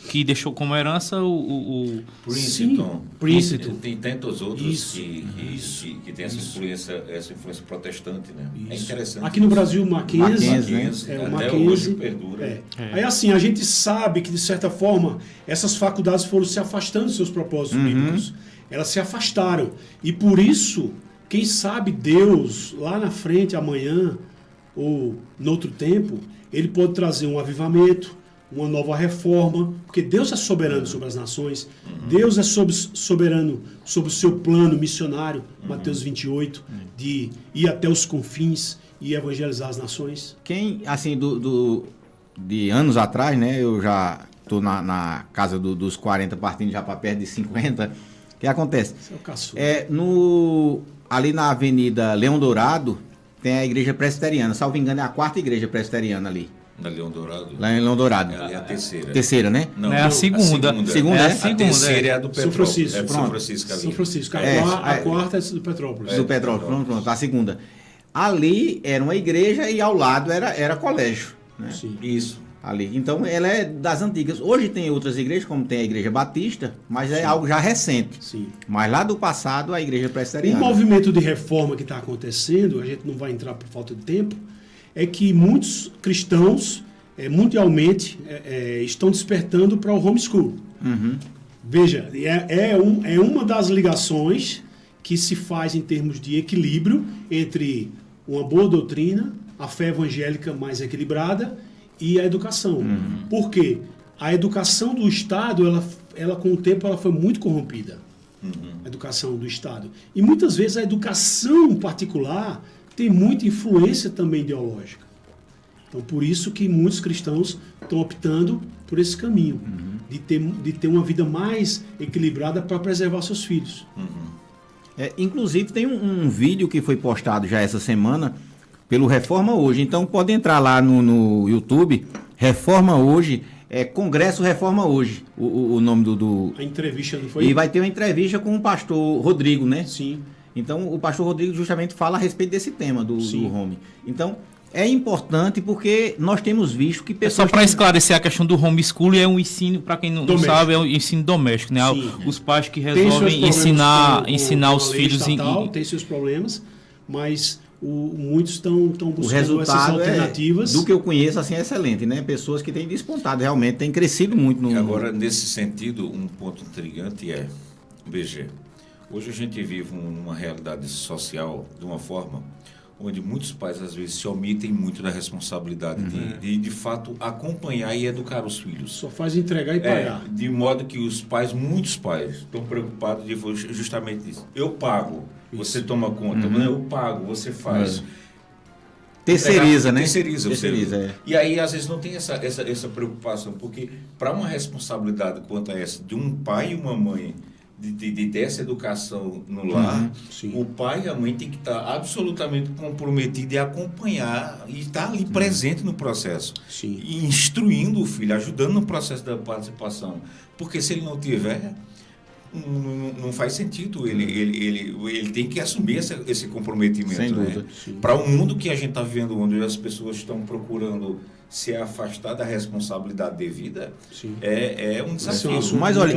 Speaker 2: que deixou como herança o
Speaker 5: Princeton.
Speaker 4: Princeton.
Speaker 5: Tem tantos outros
Speaker 4: Isso,
Speaker 5: que tem essa influência protestante, né? É interessante.
Speaker 4: Aqui no Brasil, Mackenzie,
Speaker 5: Mackenzie,
Speaker 4: o
Speaker 5: até
Speaker 4: Mackenzie,
Speaker 5: hoje perdura.
Speaker 4: Aí assim, a gente sabe que de certa forma essas faculdades foram se afastando dos seus propósitos bíblicos. Elas se afastaram. E por isso, quem sabe Deus, lá na frente, amanhã, ou no outro tempo, ele pode trazer um avivamento, uma nova reforma, porque Deus é soberano sobre as nações, Deus é soberano sobre o seu plano missionário, Mateus 28, de ir até os confins e evangelizar as nações.
Speaker 3: Quem, assim, de anos atrás, né? Eu já estou na casa dos 40, partindo já para perto de 50. O que acontece?
Speaker 4: Esse é o caçula.
Speaker 3: Ali na Avenida Leão Dourado, tem a igreja presbiteriana. Salvo engano, é a 4ª igreja presbiteriana ali.
Speaker 5: Na Leão Dourado.
Speaker 3: Lá em Leão Dourado.
Speaker 5: É a terceira.
Speaker 3: Terceira, né?
Speaker 2: Não, é a segunda.
Speaker 3: Segunda,
Speaker 2: é
Speaker 3: é?
Speaker 2: a
Speaker 5: A
Speaker 2: segunda.
Speaker 5: terceira é a do
Speaker 4: São
Speaker 5: Petrópolis.
Speaker 4: Francisco.
Speaker 5: É São
Speaker 3: Pronto.
Speaker 5: Francisco ali.
Speaker 4: São Francisco.
Speaker 3: É,
Speaker 4: A quarta é do Petrópolis.
Speaker 3: Do Petrópolis, pronto, a segunda. Ali era uma igreja e ao lado era colégio, né?
Speaker 4: Sim.
Speaker 5: Isso.
Speaker 3: Ali. Então ela é das antigas. Hoje tem outras igrejas, como tem a Igreja Batista, mas é algo já recente.
Speaker 4: Sim.
Speaker 3: Mas lá do passado, a Igreja
Speaker 4: O
Speaker 3: Presbiteriana.
Speaker 4: movimento de reforma que está acontecendo, a gente não vai entrar por falta de tempo, é que muitos cristãos, mundialmente, estão despertando para o homeschool. Veja, é uma das ligações que se faz em termos de equilíbrio entre uma boa doutrina, a fé evangélica mais equilibrada e a educação. Por quê? A educação do Estado, ela com o tempo, ela foi muito corrompida. A educação do Estado. E muitas vezes a educação particular tem muita influência também ideológica. Então, por isso que muitos cristãos estão optando por esse caminho, de ter uma vida mais equilibrada para preservar seus filhos.
Speaker 3: Inclusive, tem um vídeo que foi postado já essa semana pelo Reforma Hoje. Então, pode entrar lá no YouTube, Reforma Hoje, Congresso Reforma Hoje, o nome do...
Speaker 4: A entrevista não foi?
Speaker 3: E vai ter uma entrevista com o pastor Rodrigo, né?
Speaker 4: Sim.
Speaker 3: Então, o pastor Rodrigo justamente fala a respeito desse tema do
Speaker 4: Sim.
Speaker 3: home. Então, é importante porque nós temos visto que
Speaker 2: É só
Speaker 3: pessoas...
Speaker 2: para esclarecer a questão do homeschool, é um ensino, para quem não
Speaker 4: Doméstico.
Speaker 2: sabe, é um ensino doméstico, né?
Speaker 4: Sim.
Speaker 2: Os pais que
Speaker 4: Tem seus
Speaker 2: resolvem
Speaker 4: problemas
Speaker 2: ensinar
Speaker 4: com
Speaker 2: os
Speaker 4: a lei
Speaker 2: filhos
Speaker 4: estatal, tem seus problemas, mas muitos estão
Speaker 3: O
Speaker 4: buscando essas
Speaker 3: resultado
Speaker 4: alternativas.
Speaker 3: do que eu conheço, assim, é excelente, né? Pessoas que têm despontado, realmente, têm crescido muito no...
Speaker 5: E agora, nesse sentido, um ponto intrigante é, BG, hoje a gente vive uma realidade social de uma forma onde muitos pais, às vezes, se omitem muito da responsabilidade de fato, acompanhar e educar os filhos.
Speaker 4: Só faz entregar e pagar.
Speaker 5: De modo que muitos pais, estão preocupados de justamente isso. Eu pago, você toma conta, né? Eu pago, você faz.
Speaker 3: Terceiriza, né?
Speaker 5: Terceiriza,
Speaker 3: Terceiriza,
Speaker 5: E aí, às vezes, não tem essa preocupação, porque para uma responsabilidade quanto a essa de um pai e uma mãe, de ter essa educação no lar,
Speaker 4: Sim.
Speaker 5: o pai e a mãe tem que estar absolutamente comprometidos em acompanhar e estar ali presente no processo.
Speaker 4: Sim.
Speaker 5: E instruindo o filho, ajudando no processo da participação. Porque se ele não tiver, não faz sentido. Ele tem que assumir esse comprometimento.
Speaker 3: Sem dúvida.
Speaker 5: Né? Para o mundo que a gente está vivendo, onde as pessoas estão procurando se afastar da responsabilidade devida, é um desafio.
Speaker 3: Mas olha,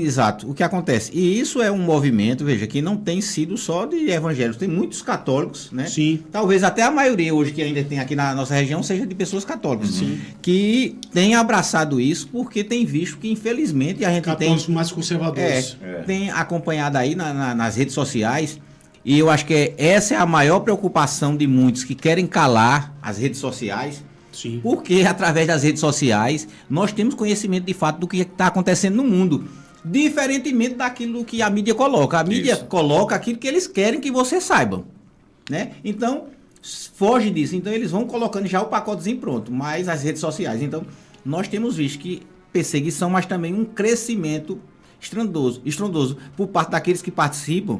Speaker 3: exato, o que acontece? E isso é um movimento, veja, que não tem sido só de evangélicos, tem muitos católicos, né?
Speaker 4: Sim.
Speaker 3: Talvez até a maioria hoje que ainda tem aqui na nossa região seja de pessoas católicas, que tem abraçado isso porque tem visto que, infelizmente, a gente
Speaker 4: Católicos mais conservadores.
Speaker 3: tem acompanhado aí nas redes sociais, e eu acho que essa é a maior preocupação de muitos que querem calar as redes sociais.
Speaker 4: Sim.
Speaker 3: Porque através das redes sociais nós temos conhecimento de fato do que está acontecendo no mundo. Diferentemente daquilo que a mídia coloca. A mídia coloca aquilo que eles querem que você saiba. Né? Então, foge disso. Então, eles vão colocando já o pacotezinho pronto. Mas as redes sociais. Então, nós temos visto que perseguição, mas também um crescimento estrondoso por parte daqueles que participam.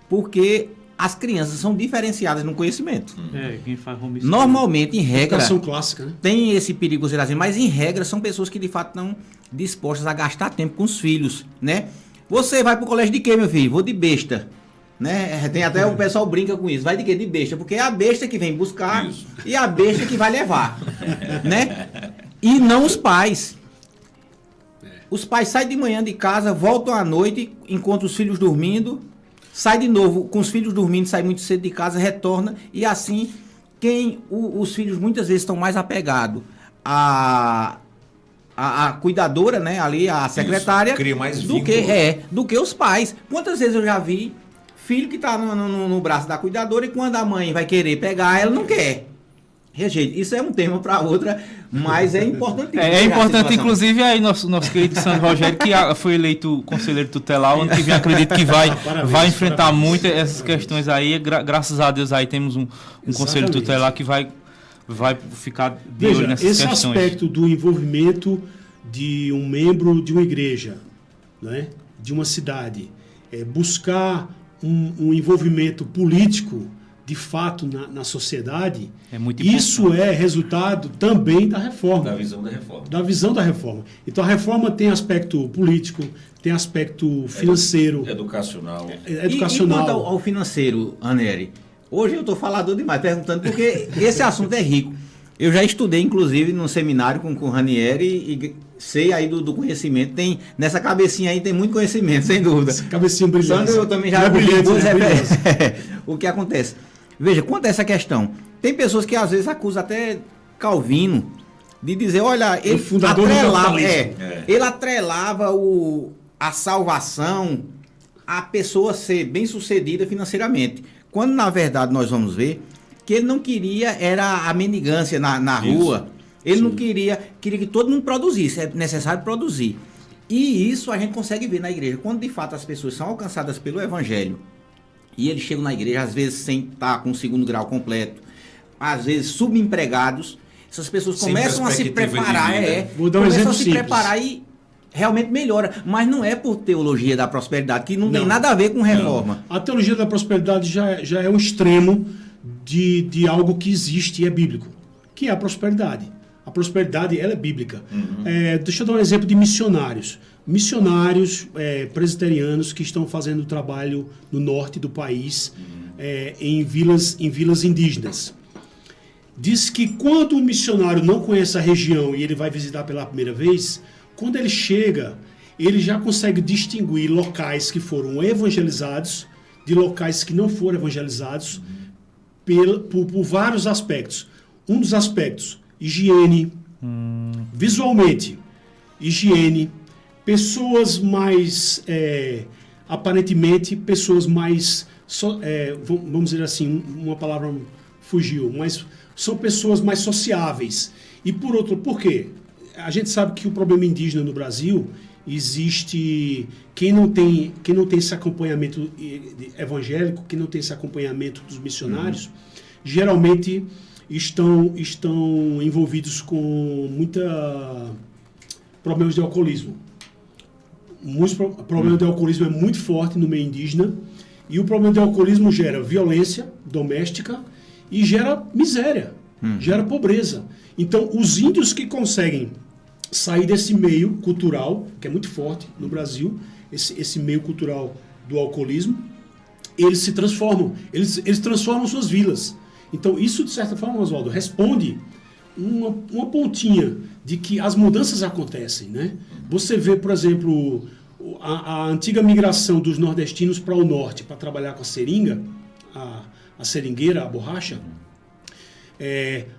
Speaker 3: Porque as crianças são diferenciadas no conhecimento.
Speaker 2: Quem faz homeschool.
Speaker 3: Normalmente, em regra,
Speaker 4: Educação clássica, né?
Speaker 3: tem esse perigo, mas em regra são pessoas que de fato estão dispostas a gastar tempo com os filhos, né? Você vai pro colégio de quê, meu filho? Vou de besta, né? Tem até o pessoal brinca com isso. Vai de quê? De besta, porque é a besta que vem buscar e a besta que vai levar, né? E não os pais. Os pais saem de manhã de casa, voltam à noite, encontram os filhos dormindo, sai de novo, com os filhos dormindo, sai muito cedo de casa, retorna, e assim, os filhos muitas vezes estão mais apegados à cuidadora, né, ali, a secretária,
Speaker 5: cria mais
Speaker 3: do que os pais. Quantas vezes eu já vi filho que está no braço da cuidadora e quando a mãe vai querer pegar, ela não quer. Rejeito. Isso é um tema para outra, mas é importante.
Speaker 2: É importante, inclusive, aí nosso querido Sandro Rogério, que foi eleito conselheiro tutelar, ano que vem acredito que vai enfrentar muito essas questões aí. Graças a Deus aí temos um conselho tutelar que vai ficar de olho nessas questões.
Speaker 4: Esse aspecto do envolvimento de um membro de uma igreja, né, de uma cidade, buscar um envolvimento político de fato na sociedade, isso é resultado também da reforma.
Speaker 5: Da visão da reforma.
Speaker 4: Da visão da reforma. Então a reforma tem aspecto político, tem aspecto financeiro.
Speaker 5: Educacional.
Speaker 3: E quanto ao financeiro, Aneri? Hoje eu estou falador demais, perguntando, porque esse assunto é rico. Eu já estudei, inclusive, num seminário com o Ranieri e sei aí do conhecimento. Nessa cabecinha aí tem muito conhecimento, sem dúvida. Essa
Speaker 4: cabecinha brilhante.
Speaker 3: Eu também já o que acontece? Veja, quanto a essa questão, tem pessoas que às vezes acusam até Calvino de dizer, olha, ele atrelava a salvação a pessoa ser bem-sucedida financeiramente. Quando, na verdade, nós vamos ver que ele não queria era a mendigância na rua. Ele não queria que todo mundo produzisse. É necessário produzir. E isso a gente consegue ver na igreja. Quando, de fato, as pessoas são alcançadas pelo evangelho e eles chegam na igreja, às vezes, sem estar com o 2º grau completo, às vezes, subempregados, essas pessoas começam a se preparar.
Speaker 4: Vou dar um exemplo simples.
Speaker 3: Preparar e realmente melhora. Mas não é por teologia da prosperidade, que não tem nada a ver com reforma.
Speaker 4: A teologia da prosperidade já é um extremo de algo que existe e é bíblico, que é a prosperidade. A prosperidade, ela é bíblica. Deixa eu dar um exemplo de missionários. Missionários presbiterianos que estão fazendo trabalho no norte do país, em vilas indígenas. Diz que quando o missionário não conhece a região e ele vai visitar pela primeira vez, quando ele chega, ele já consegue distinguir locais que foram evangelizados de locais que não foram evangelizados por vários aspectos. Um dos aspectos, higiene, visualmente, higiene, pessoas mais, aparentemente, pessoas mais, vamos dizer assim, uma palavra fugiu, mas são pessoas mais sociáveis. E por quê? A gente sabe que o problema indígena no Brasil existe quem não tem esse acompanhamento evangélico, quem não tem esse acompanhamento dos missionários, geralmente estão envolvidos com problemas de alcoolismo. O problema de alcoolismo é muito forte no meio indígena e o problema de alcoolismo gera violência doméstica e gera miséria, gera pobreza. Então, os índios que conseguem sair desse meio cultural, que é muito forte no Brasil, esse meio cultural do alcoolismo. Eles se transformam, eles transformam suas vilas. Então, isso, de certa forma, Oswaldo, responde uma pontinha de que as mudanças acontecem, né? Você vê, por exemplo, a antiga migração dos nordestinos para o norte, para trabalhar com a seringa, a seringueira, a borracha.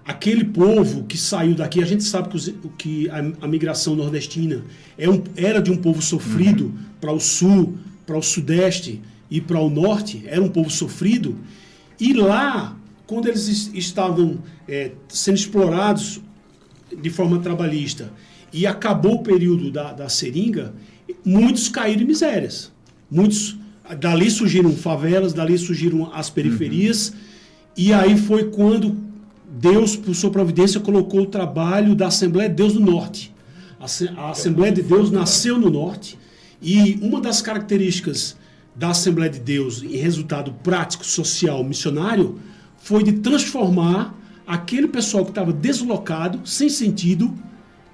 Speaker 4: Aquele povo que saiu daqui, a gente sabe que a migração nordestina era de um povo sofrido para o sul, para o sudeste e para o norte, era um povo sofrido, e lá, quando eles estavam sendo explorados de forma trabalhista e acabou o período da seringa, muitos caíram em misérias. Muitos, dali surgiram favelas, dali surgiram as periferias, e aí foi quando Deus, por sua providência, colocou o trabalho da Assembleia de Deus no Norte. A Assembleia de Deus nasceu no Norte, e uma das características da Assembleia de Deus, em resultado prático, social, missionário, foi de transformar aquele pessoal que estava deslocado, sem sentido,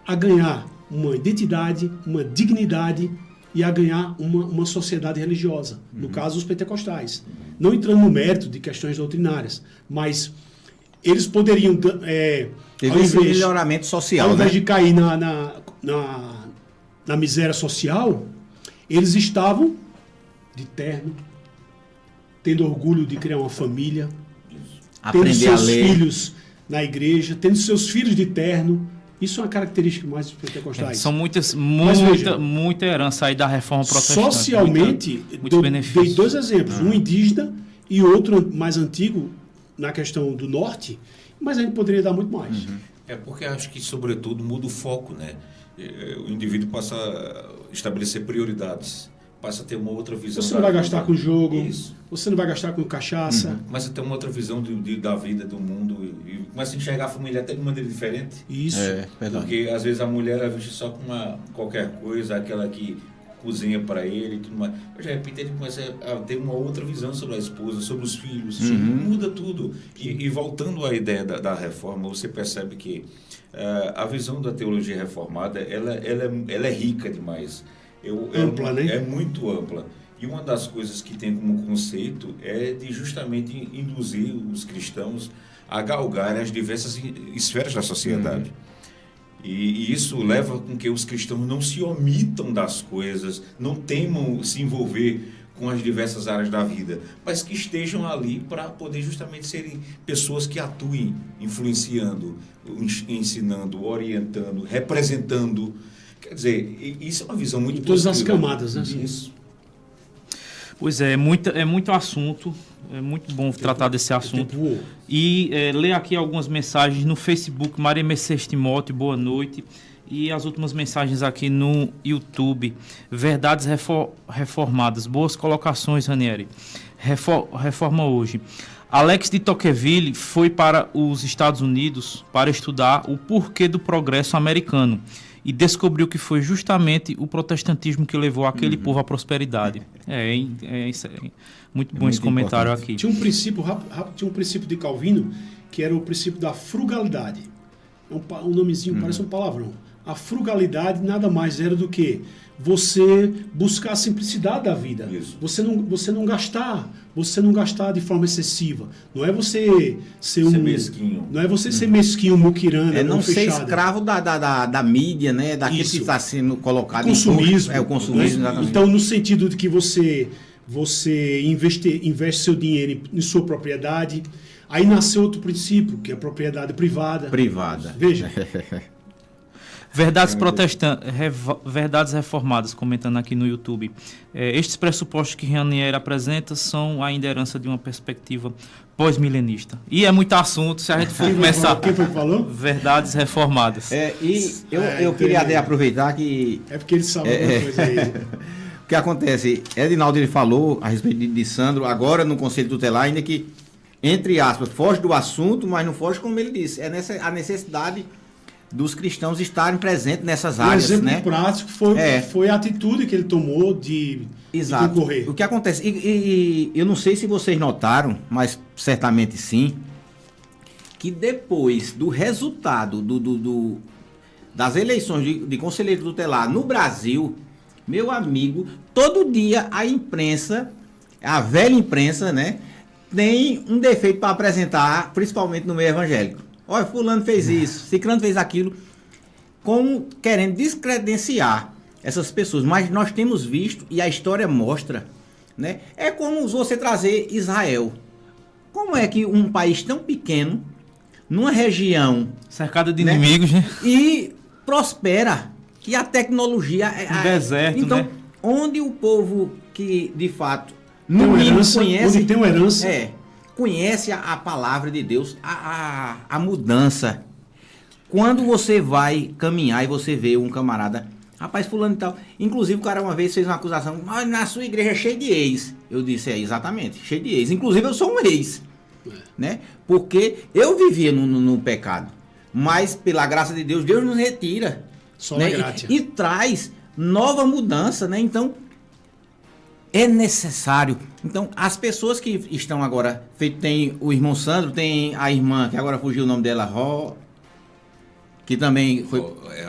Speaker 4: a ganhar uma identidade, uma dignidade e a ganhar uma sociedade religiosa. No caso, os pentecostais. Não entrando no mérito de questões doutrinárias, mas eles poderiam,
Speaker 3: Teve esse melhoramento social,
Speaker 4: ao invés
Speaker 3: né?
Speaker 4: de cair na miséria social, eles estavam de terno, tendo orgulho de criar uma família, tendo
Speaker 3: Aprender a
Speaker 4: seus
Speaker 3: ler.
Speaker 4: filhos na igreja, tendo seus filhos de terno. Isso é uma característica mais dos pentecostais.
Speaker 2: São
Speaker 4: veja,
Speaker 2: muita herança aí da reforma protestante.
Speaker 4: Socialmente,
Speaker 2: muitos benefícios.
Speaker 4: dei dois exemplos. Um indígena e outro mais antigo, na questão do norte, mas a gente poderia dar muito mais.
Speaker 5: Porque acho que, sobretudo, muda o foco, né? O indivíduo passa a estabelecer prioridades, passa a ter uma outra visão.
Speaker 4: Você não vai gastar com jogo,
Speaker 5: Isso.
Speaker 4: você não vai gastar com cachaça.
Speaker 5: Começa a ter uma outra visão da vida, do mundo, e começa a enxergar a família até de maneira diferente.
Speaker 4: Isso.
Speaker 3: Verdade.
Speaker 5: Porque, às vezes, a mulher é vista só com qualquer coisa, aquela que cozinha para ele e tudo mais. Mas, de repente, ele começa a ter uma outra visão sobre a esposa, sobre os filhos, muda tudo. E voltando à ideia da reforma, você percebe que a visão da teologia reformada, ela é rica demais.
Speaker 4: Ampla, né?
Speaker 5: É muito ampla. E uma das coisas que tem como conceito é de justamente induzir os cristãos a galgarem as diversas esferas da sociedade. E isso leva com que os cristãos não se omitam das coisas, não temam se envolver com as diversas áreas da vida, mas que estejam ali para poder justamente serem pessoas que atuem, influenciando, ensinando, orientando, representando. Quer dizer, isso é uma visão muito
Speaker 4: Em todas as
Speaker 5: positiva.
Speaker 4: camadas, né?
Speaker 5: Isso.
Speaker 2: Pois é muito assunto, é muito bom tratar desse assunto.
Speaker 4: Tempo voou.
Speaker 2: E ler aqui algumas mensagens no Facebook, Maria Mercedes Timóteo, boa noite. E as últimas mensagens aqui no YouTube, Verdades Reformadas. Boas colocações, Ranieri. Reforma hoje. Alex de Tocqueville foi para os Estados Unidos para estudar o porquê do progresso americano e descobriu que foi justamente o protestantismo que levou aquele povo à prosperidade. Muito bom esse comentário aqui.
Speaker 4: Tinha um princípio, tinha um princípio de Calvino que era o princípio da frugalidade. Um nomezinho, parece um palavrão. A frugalidade nada mais era do que você buscar a simplicidade da vida.
Speaker 5: Isso.
Speaker 4: Você não gastar de forma excessiva. Não é você ser
Speaker 5: mesquinho.
Speaker 4: Não é você ser mesquinho, muquirana,
Speaker 3: É não ser
Speaker 4: fechada.
Speaker 3: escravo da mídia, né? Daquilo
Speaker 4: Isso.
Speaker 3: que está sendo colocado
Speaker 4: Consumismo.
Speaker 3: o consumismo,
Speaker 4: Né?
Speaker 3: exatamente.
Speaker 4: Então, no sentido de que você investe seu dinheiro em sua propriedade. Aí nasceu outro princípio, que é a propriedade privada. Veja.
Speaker 2: Verdades Reformadas, comentando aqui no YouTube. Estes pressupostos que Ranieri apresenta são ainda herança de uma perspectiva pós-milenista. E é muito assunto, se a gente for começar...
Speaker 4: Quem foi que falou?
Speaker 2: Verdades Reformadas.
Speaker 3: Eu queria até aproveitar que...
Speaker 4: É porque ele sabe alguma coisa aí.
Speaker 3: O que acontece? Edinaldo ele falou a respeito de Sandro, agora no Conselho Tutelar, ainda que, entre aspas, foge do assunto, mas não foge como ele disse. É a necessidade dos cristãos estarem presentes nessas áreas,
Speaker 4: exemplo
Speaker 3: né?
Speaker 4: prático foi a atitude que ele tomou de concorrer.
Speaker 3: O que acontece, e eu não sei se vocês notaram, mas certamente sim, que depois do resultado das eleições de conselheiro tutelar no Brasil, meu amigo, todo dia a imprensa, a velha imprensa, né, tem um defeito para apresentar, principalmente no meio evangélico. Olha, fulano fez isso, ciclano fez aquilo, como querendo descredenciar essas pessoas. Mas nós temos visto, e a história mostra, né, é como você trazer Israel. Como é que um país tão pequeno, numa região...
Speaker 2: cercada de inimigos, né?
Speaker 3: E prospera. E a tecnologia...
Speaker 2: deserto,
Speaker 3: então,
Speaker 2: né?
Speaker 3: onde o povo que, de fato,
Speaker 4: Tem
Speaker 3: no
Speaker 4: uma
Speaker 3: mínimo
Speaker 4: herança,
Speaker 3: conhece...
Speaker 4: onde tem uma herança.
Speaker 3: Conhece a palavra de Deus, a mudança. Quando você vai caminhar e você vê um camarada... Rapaz, fulano e tal. Inclusive, o cara uma vez fez uma acusação. Mas na sua igreja é cheio de ex. Eu disse, exatamente, cheio de ex. Inclusive, eu sou um ex. Né? Porque eu vivia no pecado. Mas, pela graça de Deus, Deus nos retira.
Speaker 4: Só
Speaker 3: né?
Speaker 4: a graça.
Speaker 3: E traz nova mudança, né? Então, é necessário. Então, as pessoas que estão agora... Tem o irmão Sandro, tem a irmã, que agora fugiu o nome dela, que também foi...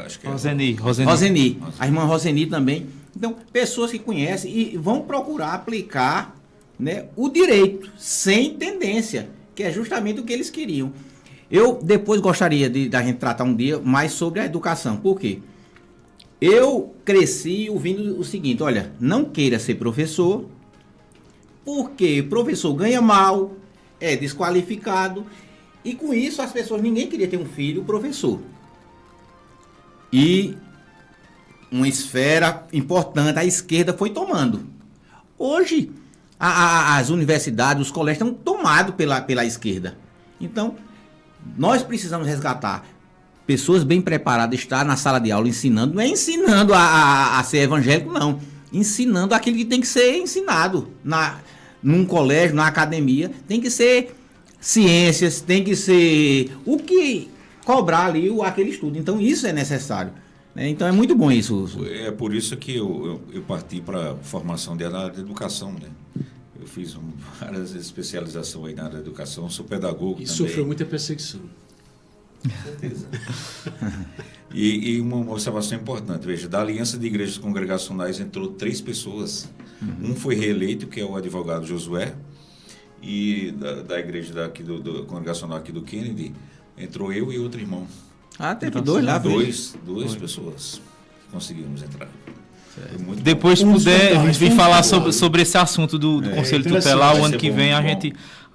Speaker 5: Acho que é
Speaker 2: Roseni.
Speaker 3: A irmã Roseni também. Então, pessoas que conhecem e vão procurar aplicar, né, o direito, sem tendência, que é justamente o que eles queriam. Eu depois gostaria da gente tratar um dia mais sobre a educação. Por quê? Eu cresci ouvindo o seguinte, olha, não queira ser professor, porque professor ganha mal, é desqualificado, e com isso as pessoas, ninguém queria ter um filho professor. E uma esfera importante, a esquerda foi tomando. Hoje, as universidades, os colégios estão tomados pela esquerda. Então, nós precisamos resgatar pessoas bem preparadas, estar na sala de aula ensinando, não é ensinando a ser evangélico, não. Ensinando aquilo que tem que ser ensinado num colégio, na academia. Tem que ser ciências, tem que ser o que cobrar ali aquele estudo. Então, isso é necessário. Né? Então, é muito bom isso.
Speaker 5: É por isso que eu parti para a formação na área de educação, né? Eu fiz várias especializações aí na área da educação, sou pedagogo também.
Speaker 4: E sofreu muita perseguição.
Speaker 5: Com certeza. E uma observação importante, veja, da Aliança de Igrejas Congregacionais entrou 3 pessoas. Um foi reeleito, que é o advogado Josué, e da igreja do congregacional aqui do Kennedy, entrou eu e outro irmão.
Speaker 3: Teve 2 lá.
Speaker 5: Duas pessoas conseguimos entrar.
Speaker 2: Depois, se puder, a gente vir falar sobre esse assunto do Conselho Tutelar, o ano que vem a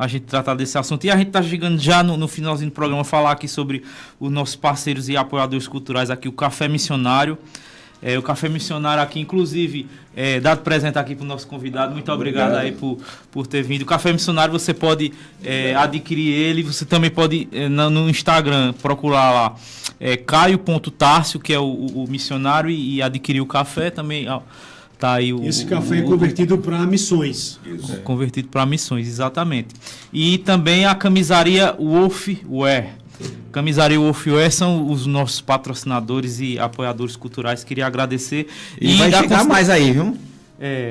Speaker 2: gente tratar desse assunto. E a gente está chegando já no finalzinho do programa falar aqui sobre os nossos parceiros e apoiadores culturais aqui, o Café Missionário. O Café Missionário aqui, inclusive, dado presente aqui para o nosso convidado. Muito obrigado aí por ter vindo. O Café Missionário, você pode adquirir ele. Você também pode, no Instagram, procurar lá caio.tarcio, que é o missionário, e adquirir o café também. Tá aí
Speaker 4: Esse café é convertido para missões.
Speaker 5: Isso.
Speaker 2: Convertido para missões, exatamente. E também a camisaria Wolfwear. Camisaria Wolfwear são os nossos patrocinadores e apoiadores culturais. Queria agradecer.
Speaker 3: E vai chegar mais aí, viu?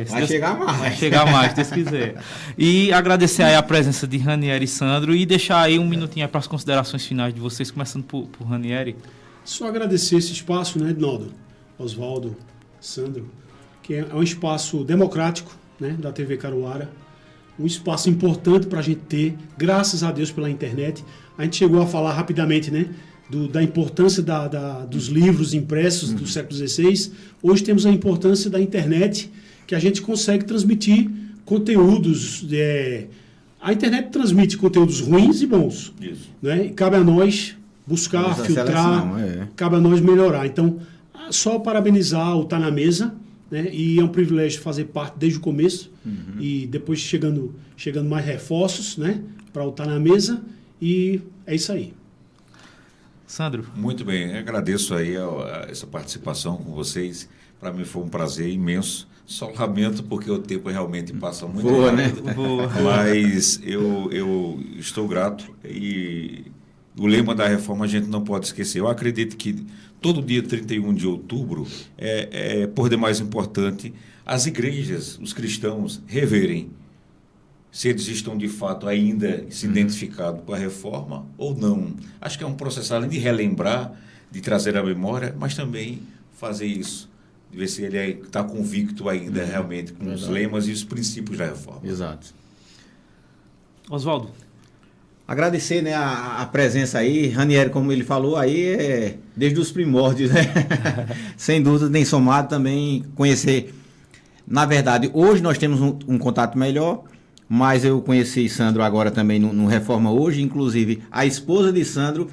Speaker 2: Vai
Speaker 3: chegar mais.
Speaker 2: Vai chegar mais, se Deus quiser. E agradecer aí a presença de Ranieri e Sandro e deixar aí um minutinho para as considerações finais de vocês, começando por Ranieri.
Speaker 4: Só agradecer esse espaço, né, Ednaldo, Oswaldo, Sandro, que é um espaço democrático, né, da TV Caruara, um espaço importante para a gente ter, graças a Deus pela internet. A gente chegou a falar rapidamente, né, da importância dos livros impressos do século XVI. Hoje temos a importância da internet, que a gente consegue transmitir conteúdos. A internet transmite conteúdos ruins e bons.
Speaker 5: Isso.
Speaker 4: Né? E cabe a nós buscar, filtrar, cabe a nós melhorar. Então, só parabenizar o Tá na Mesa, né? E é um privilégio fazer parte desde o começo, e depois chegando mais reforços, né, para o Tá na Mesa, e é isso aí.
Speaker 2: Sandro.
Speaker 5: Muito bem, agradeço aí essa participação com vocês. Para mim foi um prazer imenso. Só lamento porque o tempo realmente passa muito rápido, né? Mas eu estou grato, e o lema da reforma a gente não pode esquecer. Eu acredito que todo dia 31 de outubro é por demais importante as igrejas, os cristãos, reverem se eles estão de fato ainda se identificados com a reforma ou não. Acho que é um processo, além de relembrar, de trazer a memória, mas também fazer isso, de ver se ele está convicto ainda realmente com os lemas e os princípios da reforma.
Speaker 3: Exato.
Speaker 2: Oswaldo.
Speaker 3: Agradecer, né, a presença aí, Ranieri, como ele falou, aí desde os primórdios, né? Sem dúvida, tem somado também conhecer. Na verdade, hoje nós temos um contato melhor, mas eu conheci Sandro agora também no Reforma Hoje, inclusive a esposa de Sandro,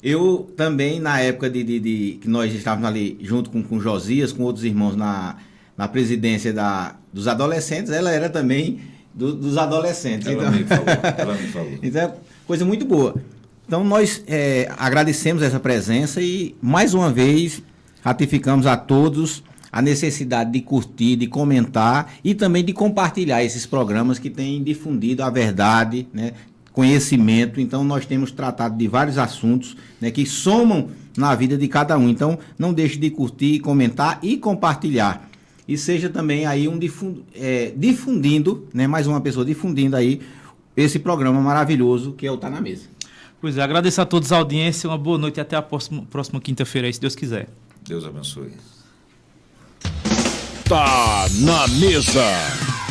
Speaker 3: eu também, na época que nós estávamos ali junto com Josias, com outros irmãos na presidência dos adolescentes, ela era também dos adolescentes.
Speaker 5: Ela me falou.
Speaker 3: Então, é coisa muito boa. Então, nós agradecemos essa presença e, mais uma vez, ratificamos a todos a necessidade de curtir, de comentar e também de compartilhar esses programas que têm difundido a verdade, né, conhecimento. Então, nós temos tratado de vários assuntos, né, que somam na vida de cada um. Então, não deixe de curtir, comentar e compartilhar. E seja também aí difundindo, né, mais uma pessoa difundindo aí esse programa maravilhoso que é o Tá na Mesa.
Speaker 2: Pois é, agradeço a todos a audiência, uma boa noite e até a próxima quinta-feira aí, se Deus quiser.
Speaker 5: Deus abençoe.
Speaker 1: Tá na Mesa.